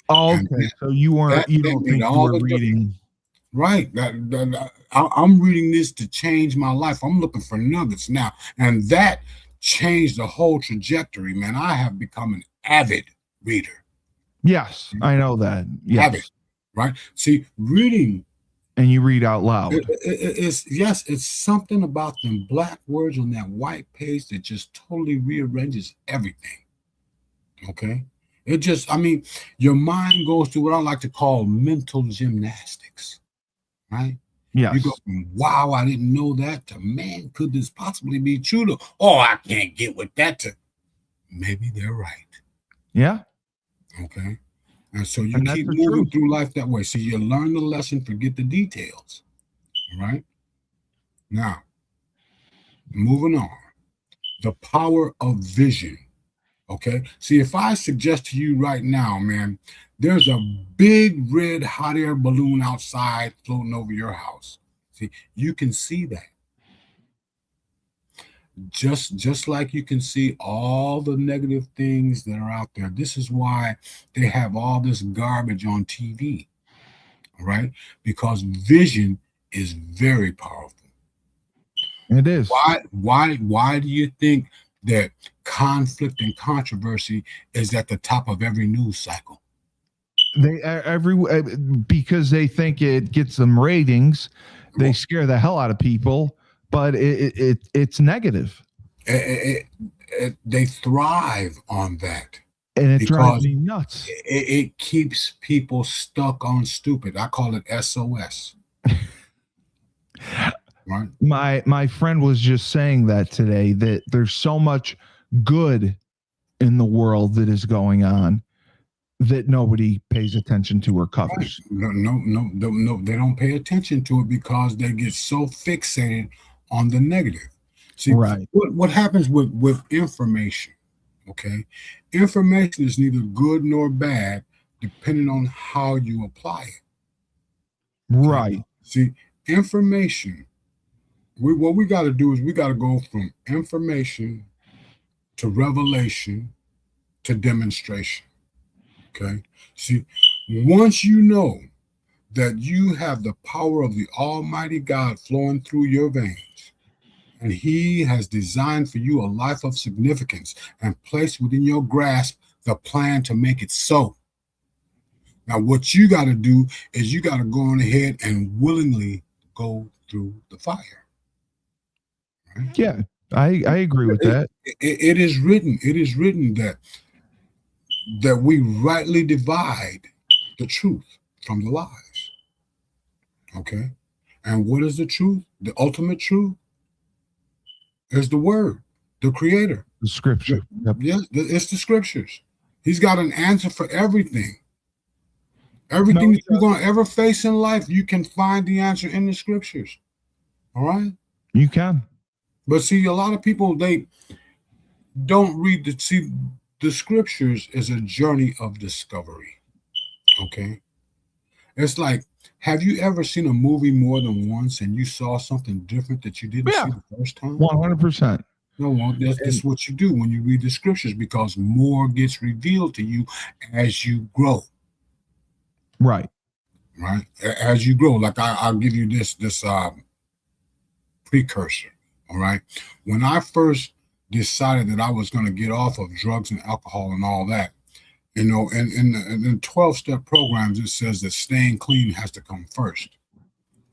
Oh, okay. So you don't think you were reading. Right. I'm reading this to change my life. I'm looking for nuggets now. And that changed the whole trajectory, man. I have become an avid reader. Yes, I know that. Yes. Avid, right? See, reading. And you read out loud. It's something about them black words on that white page that just totally rearranges everything. Okay? Your mind goes through what I like to call mental gymnastics, right? Yes. You go from, wow, I didn't know that, to, man, could this possibly be true, to, oh, I can't get with that, to, maybe they're right. Yeah. Okay. And so you keep moving through life that way. So you learn the lesson, forget the details. All right. Now, moving on. The power of vision. Okay. See, if I suggest to you right now, man, there's a big red hot air balloon outside floating over your house. See, you can see that. Just like you can see all the negative things that are out there. This is why they have all this garbage on TV, right? Because vision is very powerful. It is. Why do you think that conflict and controversy is at the top of every news cycle? Because they think it gets them ratings. They scare the hell out of people. But it's negative. They thrive on that. And it drives me nuts. It keeps people stuck on stupid. I call it SOS. Right? My friend was just saying that today, that there's so much good in the world that is going on that nobody pays attention to or covers. Right. No, they don't pay attention to it because they get so fixated on the negative. See, right. What happens with information, okay? Information is neither good nor bad, depending on how you apply it. Right. See, information, what we got to do is we got to go from information to revelation to demonstration, okay? See, once you know that you have the power of the Almighty God flowing through your veins, and He has designed for you a life of significance and placed within your grasp the plan to make it so. Now, what you got to do is you got to go on ahead and willingly go through the fire. Right? Yeah, I agree with that. It is written that we rightly divide the truth from the lies. Okay? And what is the truth? The ultimate truth is the word, the creator. The scripture. Yep. Yes, it's the scriptures. He's got an answer for everything. Everything that you're going to ever face in life, you can find the answer in the scriptures. All right? You can. But see, a lot of people, they don't read the scriptures is a journey of discovery. Okay? It's like, have you ever seen a movie more than once and you saw something different that you didn't see the first time? 100%. No, well, that's what you do when you read the scriptures, because more gets revealed to you as you grow. Right. Right. As you grow, like I'll give you this precursor. All right. When I first decided that I was going to get off of drugs and alcohol and all that, you know, and in 12-step programs, it says that staying clean has to come first.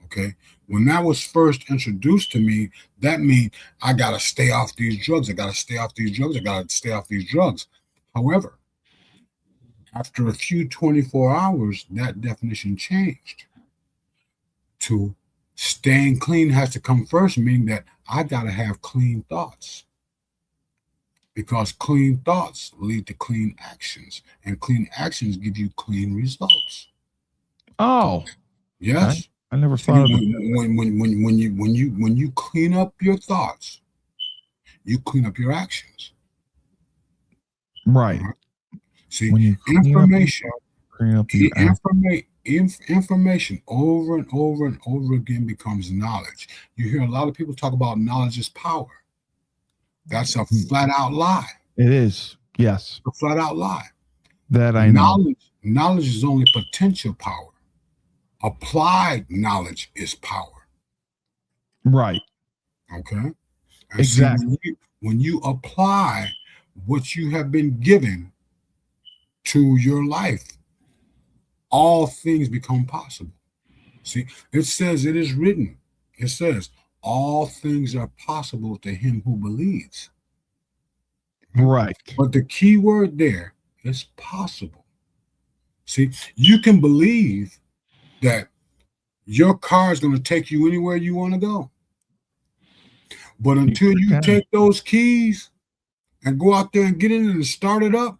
Okay. When that was first introduced to me, that means I got to stay off these drugs. I got to stay off these drugs. I got to stay off these drugs. However, after a few 24 hours, that definition changed to Staying clean has to come first, meaning that I got to have clean thoughts. Because clean thoughts lead to clean actions, and clean actions give you clean results. Oh, Yes. I never See, thought of it. when you clean up your thoughts, you clean up your actions. Right. See, When you information, clean up your information over and over and over again becomes knowledge. You hear a lot of people talk about knowledge is power. That's a flat out lie. It is. Yes. A flat out lie. That I know. Knowledge is only potential power. Applied knowledge is power. Right. Okay. And exactly. See, when you apply what you have been given to your life, all things become possible. See, it says, it is written. It says, all things are possible to him who believes. Right. But the key word there is possible. See, you can believe that your car is going to take you anywhere you want to go. But until you take those keys and go out there and get in it and start it up,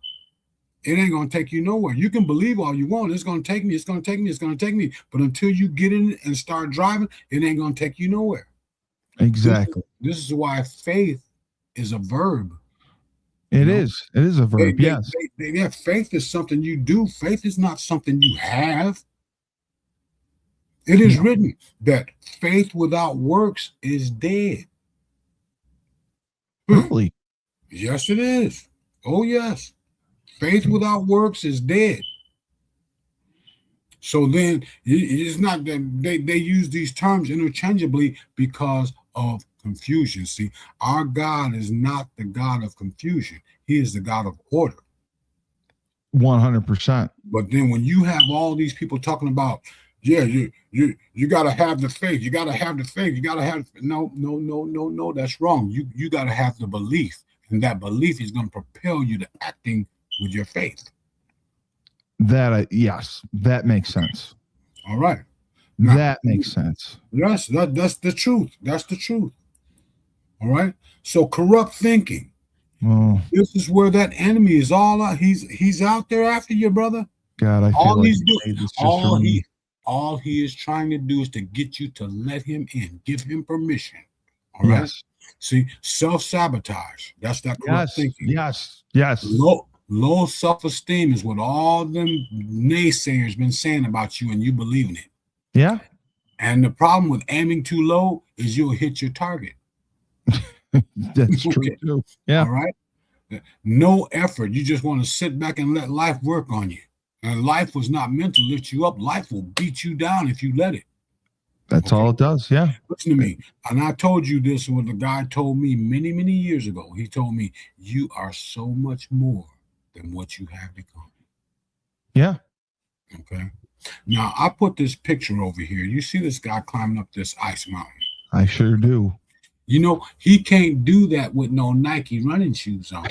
it ain't going to take you nowhere. You can believe all you want. It's going to take me. It's going to take me. It's going to take me. But until you get in it and start driving, it ain't going to take you nowhere. Exactly. This is why faith is a verb. It is. It is a verb. Yes. Yeah, faith is something you do. Faith is not something you have. It is written that faith without works is dead. Really? Yes, it is. Oh, yes. Faith without works is dead. So then it's not that they use these terms interchangeably because of confusion. See, our God is not the God of confusion. He is the God of order. 100%. But then when you have all these people talking about, yeah, you got to have the faith. You got to have the faith. You got to have no. That's wrong. You got to have the belief, and that belief is going to propel you to acting with your faith. Yes, that makes sense. All right. Now, that makes sense. Yes, that's the truth. That's the truth. All right. So corrupt thinking. Oh, this is where that enemy is all out. He's out there after you, brother. God, I feel all like he's doing, all he is trying to do is to get you to let him in, give him permission. All right. Yes. See, self-sabotage. That's that corrupt thinking. Yes. Low self-esteem is what all them naysayers been saying about you, and you believe in it. Yeah. And the problem with aiming too low is you'll hit your target. That's true too. Yeah. All right. No effort. You just want to sit back and let life work on you. And life was not meant to lift you up. Life will beat you down if you let it. That's all it does. Yeah. Listen to me. And I told you this when the guy told me many, many years ago. He told me, you are so much more than what you have become. Yeah. Okay. Now, I put this picture over here. You see this guy climbing up this ice mountain? I sure do. You know, he can't do that with no Nike running shoes on.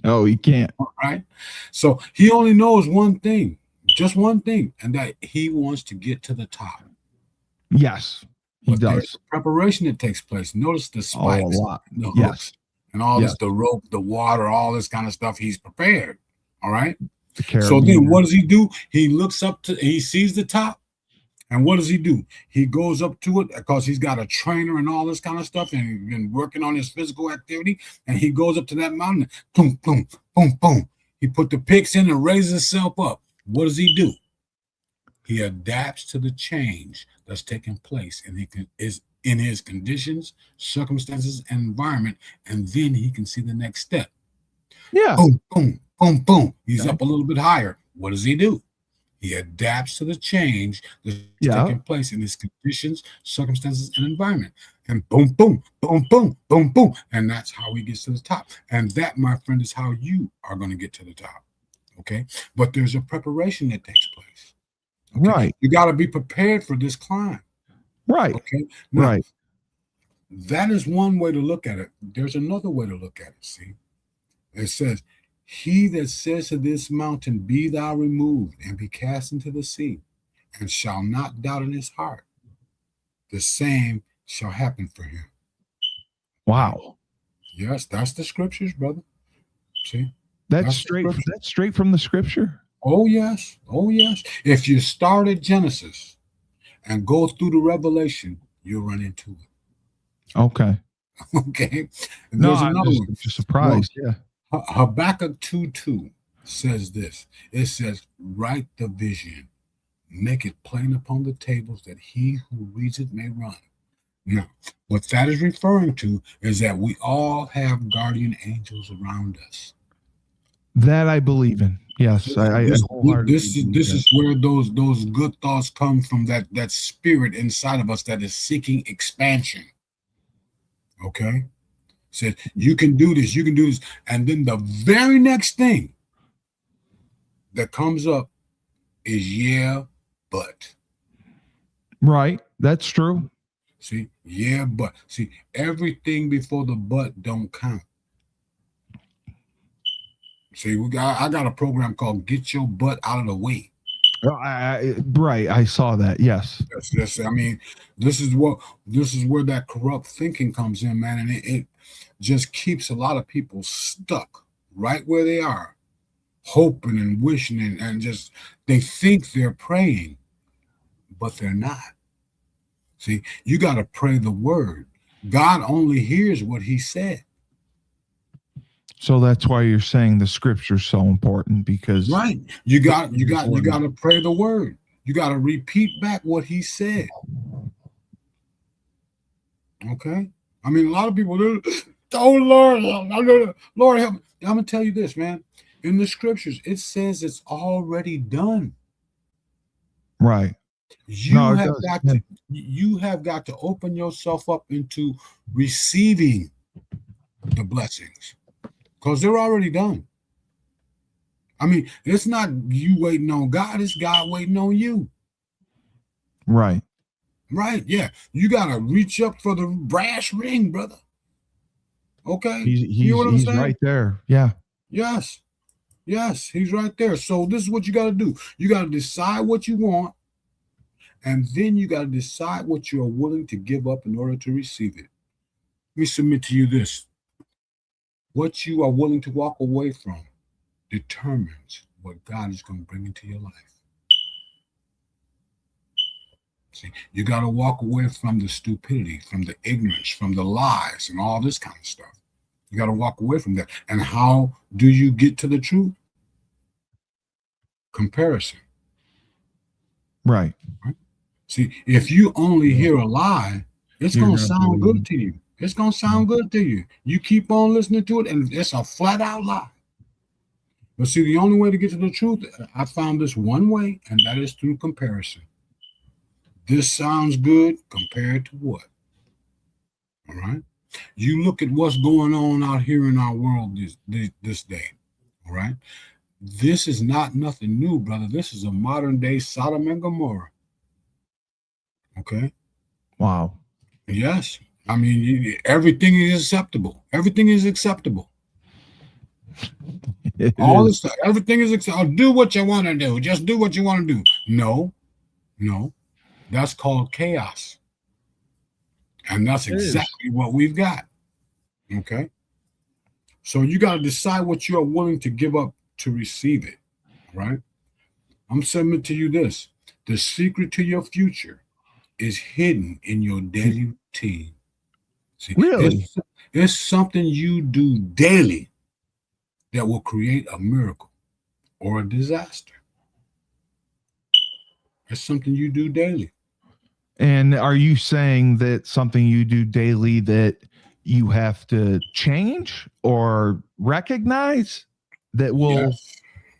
No, he can't. All right. So he only knows one thing, just one thing, and that he wants to get to the top. Yes, he does. Preparation that takes place. Notice the spikes, a lot. the hooks, and all this, the rope, the water, all this kind of stuff. He's prepared. All right. So then what does he do? He looks up he sees the top. And what does he do? He goes up to it because he's got a trainer and all this kind of stuff and been working on his physical activity. And he goes up to that mountain, boom, boom, boom, boom. He put the picks in and raises himself up. What does he do? He adapts to the change that's taking place in his conditions, circumstances, and environment. And then he can see the next step. Yeah. Boom, boom, boom, boom. He's up a little bit higher. What does he do? He adapts to the change that's taking place in his conditions, circumstances, and environment. And boom, boom, boom, boom, boom, boom. And that's how he gets to the top. And that, my friend, is how you are going to get to the top. Okay? But there's a preparation that takes place. Okay? Right. You got to be prepared for this climb. Right. Okay? Now, right. That is one way to look at it. There's another way to look at it, see? It says, he that says to this mountain, be thou removed and be cast into the sea, and shall not doubt in his heart, the same shall happen for him. Wow. Yes, that's the scriptures, brother. See? That's straight from the scripture. Oh, yes. Oh, yes. If you start at Genesis and go through the Revelation, you'll run into it. Okay. Okay. And No, there's I'm another one. just surprised. Well, yeah. Habakkuk 2:2 says this. It says, write the vision, make it plain upon the tables that he who reads it may run. Now, what that is referring to is that we all have guardian angels around us. That I believe in. Yes, This wholeheartedly is where those good thoughts come from, that spirit inside of us that is seeking expansion. Okay? Said, you can do this, you can do this. And then the very next thing that comes up is yeah, but. Right. That's true. See, yeah, but. See, everything before the but don't count. See, I got a program called Get Your Butt Out of the Way. Right. I saw that. Yes. Yes. I mean, this is where that corrupt thinking comes in, man. And it just keeps a lot of people stuck right where they are, hoping and wishing and just they think they're praying, but they're not. See, you got to pray the word. God only hears what he said. So that's why you're saying the scripture is so important, because right. You got to pray the word. You got to repeat back what he said. Okay. I mean, a lot of people do. Oh Lord help me. I'm gonna tell you this, man. In the scriptures, it says it's already done. Right. You have got to open yourself up into receiving the blessings, because they're already done. I mean, it's not you waiting on God, it's God waiting on you. Right. Right. Yeah. You got to reach up for the brass ring, brother. Okay. He's right there. Yeah. Yes. Yes. He's right there. So this is what you got to do. You got to decide what you want. And then you got to decide what you are willing to give up in order to receive it. Let me submit to you this. What you are willing to walk away from determines what God is going to bring into your life. See, you got to walk away from the stupidity, from the ignorance, from the lies and all this kind of stuff. You got to walk away from that. And how do you get to the truth? Comparison. Right. See, if you only hear a lie, it's going to sound good to you. It's going to sound good to you. You keep on listening to it, and it's a flat out lie. But see, the only way to get to the truth, I found this one way, and that is through comparison. This sounds good compared to what? All right. You look at what's going on out here in our world this day. All right. This is not nothing new, brother. This is a modern day Sodom and Gomorrah. Okay. Wow. Yes. I mean, everything is acceptable. Everything is acceptable. All this stuff, everything is acceptable. Do what you want to do. Just do what you want to do. No. That's called chaos. And that's exactly what we've got. Okay. So you got to decide what you are willing to give up to receive it. Right. I'm submitting to you this. The secret to your future is hidden in your daily routine. See, really? It's something you do daily that will create a miracle or a disaster. It's something you do daily. And are you saying that something you do daily that you have to change or recognize that will?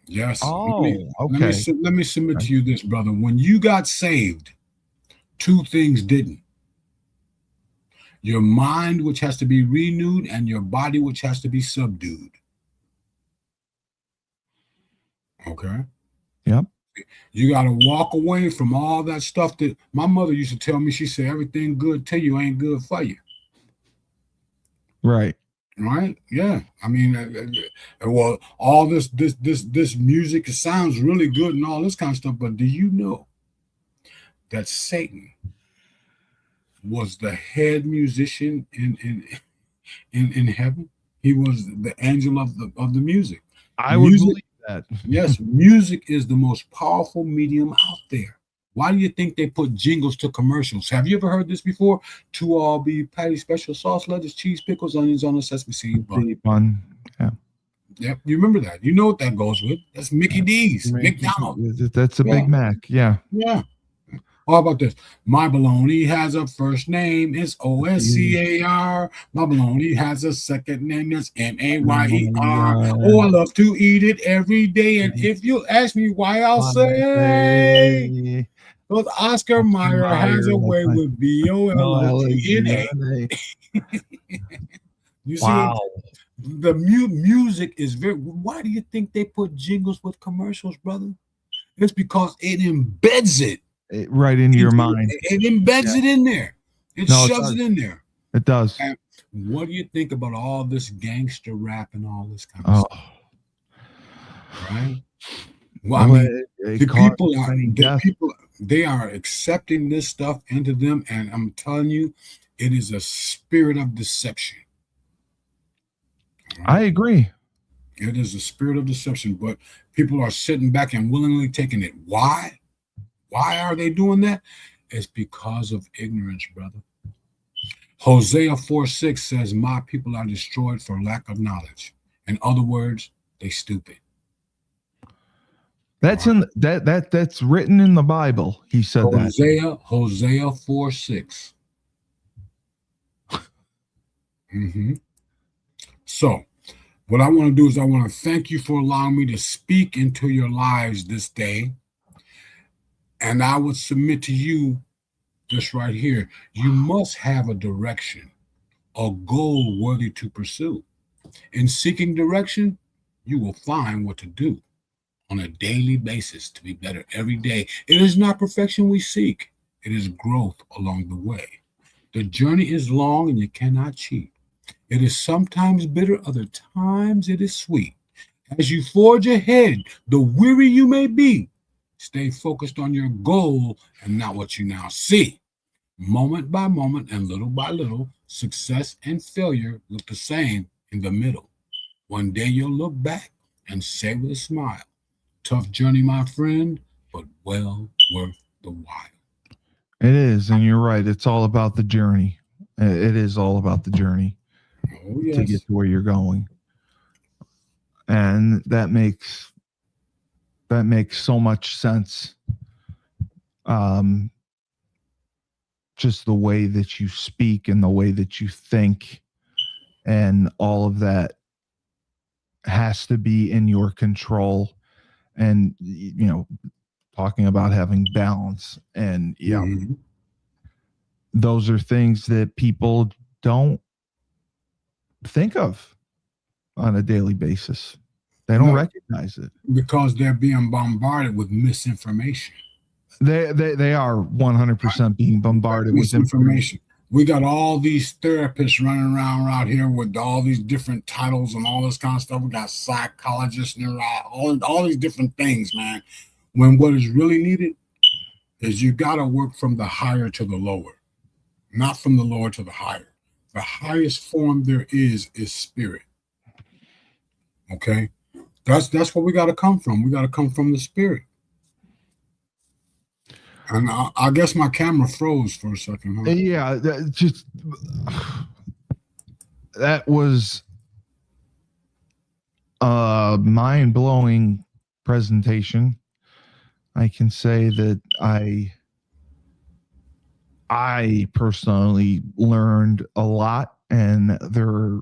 Yes. Oh, okay. Let me submit to you this, brother. When you got saved, two things didn't. Your mind, which has to be renewed, and your body, which has to be subdued. Okay. Yep. You got to walk away from all that stuff that my mother used to tell me. She said, everything good to you ain't good for you. Right. Right. Yeah. I mean, well, all this music, it sounds really good and all this kind of stuff. But do you know that Satan was the head musician in heaven. He was the angel of the music. I would Music, believe that. yes, music is the most powerful medium out there. Why do you think they put jingles to commercials? Have you ever heard this before? To all be patty, special sauce, lettuce, cheese, pickles, onions on a sesame seed bun. The fun. Yeah. Yep, you remember that. You know what that goes with. That's Mickey D's, McDonald's. That's a Big Mac. Yeah. Yeah. How about this? My baloney has a first name. It's OSCAR. My baloney has a second name. That's MAYER. Oh, I love to eat it every day. And if you ask me why, I'll say, because Oscar Mayer has a way with BOLOTNA. You see, Wow. the music is very. Why do you think they put jingles with commercials, brother? It's because it embeds it. Right into your mind. It embeds it in there. It shoves it in there. It does. And what do you think about all this gangster rap and all this kind of stuff? Right? Well, I mean, the people, they are accepting this stuff into them, and I'm telling you, it is a spirit of deception. Right? I agree. It is a spirit of deception, but people are sitting back and willingly taking it. Why? Why are they doing that? It's because of ignorance, brother. Hosea 4:6 says, my people are destroyed for lack of knowledge. In other words, they stupid. That's that's written in the Bible. He said Hosea 4:6. So what I want to do is I want to thank you for allowing me to speak into your lives this day. And I would submit to you this right here. You must have a direction, a goal worthy to pursue. In seeking direction, you will find what to do on a daily basis to be better every day. It is not perfection we seek. It is growth along the way. The journey is long and you cannot cheat. It is sometimes bitter, other times it is sweet. As you forge ahead, the weary you may be, stay focused on your goal and not what you now see. Moment by moment and little by little, success and failure look the same in the middle. One day you'll look back and say with a smile, tough journey, my friend, but well worth the while. It is, and you're right. It's all about the journey. It is all about the journey to get to where you're going. And that makes so much sense. Just the way that you speak and the way that you think and all of that has to be in your control. And, you know, talking about having balance and, those are things that people don't think of on a daily basis. They don't recognize it because they're being bombarded with misinformation. They are 100% being bombarded with information. We got all these therapists running around here with all these different titles and all this kind of stuff. We got psychologists and all these different things, man. When what is really needed is you got to work from the higher to the lower, not from the lower to the higher. The highest form there is spirit. Okay, that's where we got to come from. We got to come from the spirit. And I guess my camera froze for a second. Huh? Yeah, that was a mind-blowing presentation. I can say that I personally learned a lot, and there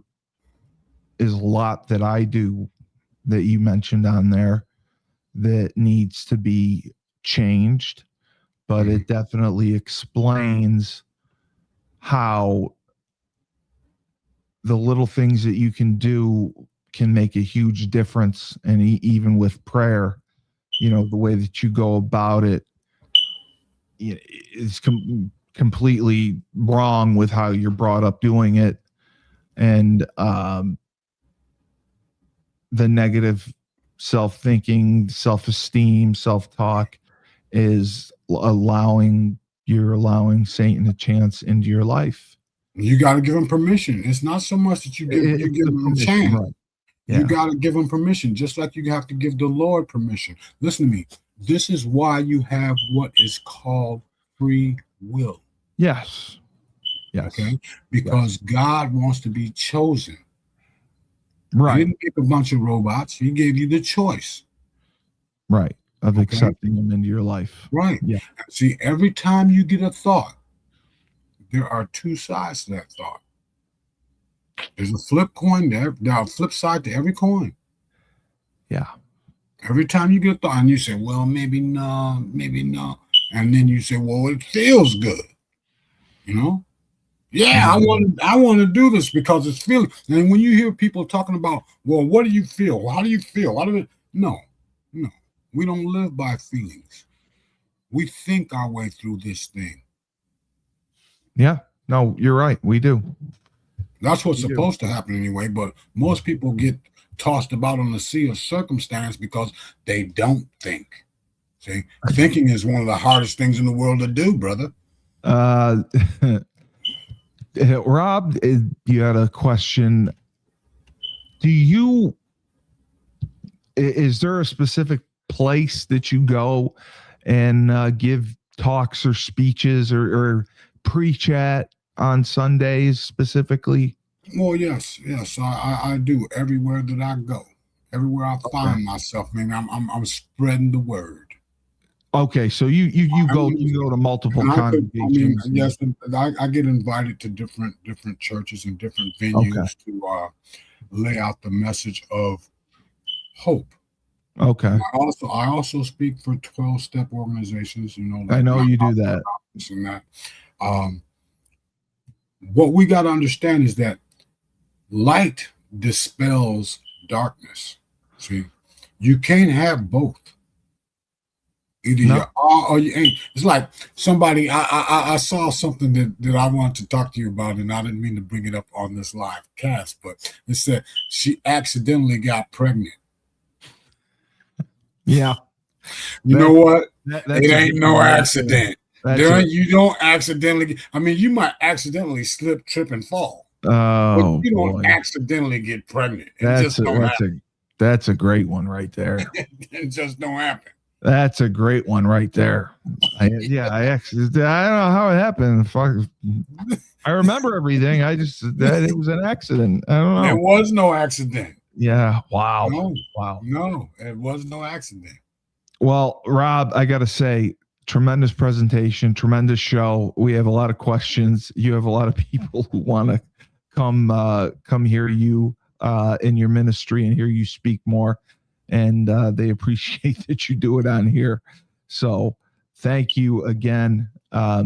is a lot that I do that you mentioned on there that needs to be changed. But it definitely explains how the little things that you can do can make a huge difference. And even with prayer, you know, the way that you go about it is completely wrong with how you're brought up doing it. And the negative self-thinking, self-esteem, self-talk is allowing you're allowing Satan a chance into your life. You got to give him permission. It's not so much that you give him a chance. Right. Yeah. You got to give him permission, just like you have to give the Lord permission. Listen to me. This is why you have what is called free will. Yes. Yes. Okay. Because God wants to be chosen. Right. He didn't make a bunch of robots. He gave you the choice. Right. Of accepting him into your life. Right. Yeah. See, every time you get a thought, there are two sides to that thought. There's a flip coin there. There's a flip side to every coin. Yeah. Every time you get a thought and you say, well, maybe no. And then you say, well, it feels good. You know? Yeah, I want to do this because it's feeling. And when you hear people talking about, well, what do you feel? How do you feel? No. We don't live by feelings. We think our way through this thing. Yeah. No, you're right. We do. That's what's supposed to happen anyway, but most people get tossed about on the sea of circumstance because they don't think. See, thinking is one of the hardest things in the world to do, brother. Rob, you had a question. Is there a specific place that you go and give talks or speeches or preach at on Sundays specifically? Well, yes, I do everywhere that I go, everywhere I find myself. Man, I'm spreading the word. Okay, so you go to multiple congregations. Yes, I get invited to different churches and different venues to lay out the message of hope. Okay. And I also speak for 12-step organizations. You know, like I know you do that. And that. What we got to understand is that light dispels darkness. See, you can't have both. Either you are or you ain't. It's like somebody, I saw something that I wanted to talk to you about, and I didn't mean to bring it up on this live cast, but it said she accidentally got pregnant. Yeah. You know what? It ain't no accident. You don't accidentally. You might accidentally slip, trip, and fall. Oh, but you don't accidentally get pregnant. That's a great one right there. It just don't happen. That's a great one right there. I don't know how it happened. Fuck. I remember everything. That it was an accident. I don't know. There was no accident. Yeah. Wow. No, it was no accident. Well, Rob, I got to say, tremendous presentation, tremendous show. We have a lot of questions. You have a lot of people who want to come hear you in your ministry and hear you speak more. And they appreciate that you do it on here. So thank you again. I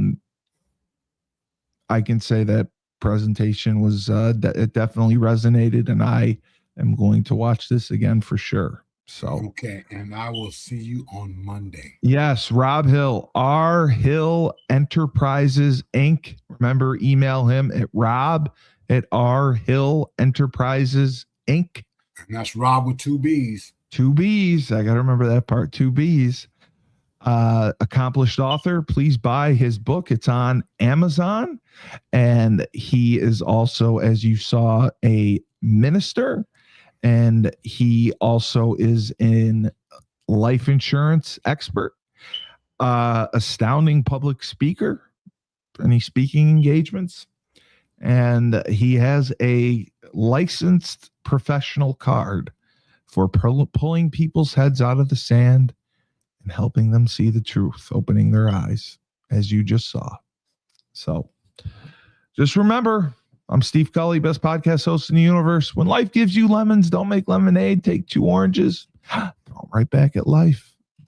can say that presentation was it definitely resonated, and I am going to watch this again for sure. So okay, and I will see you on Monday. Yes, Robb Hill, R Hill Enterprises Inc. Remember, email him at rob@rhillenterprisesinc. And that's Rob with 2 B's. 2 B's. I got to remember that part. 2 B's. Accomplished author. Please buy his book. It's on Amazon. And he is also, as you saw, a minister. And he also is an life insurance expert, astounding public speaker, any speaking engagements. And he has a licensed professional card for pulling people's heads out of the sand and helping them see the truth, opening their eyes, as you just saw. So just remember, I'm Steve Cully, best podcast host in the universe. When life gives you lemons, don't make lemonade. Take 2 oranges, throw them right back at life.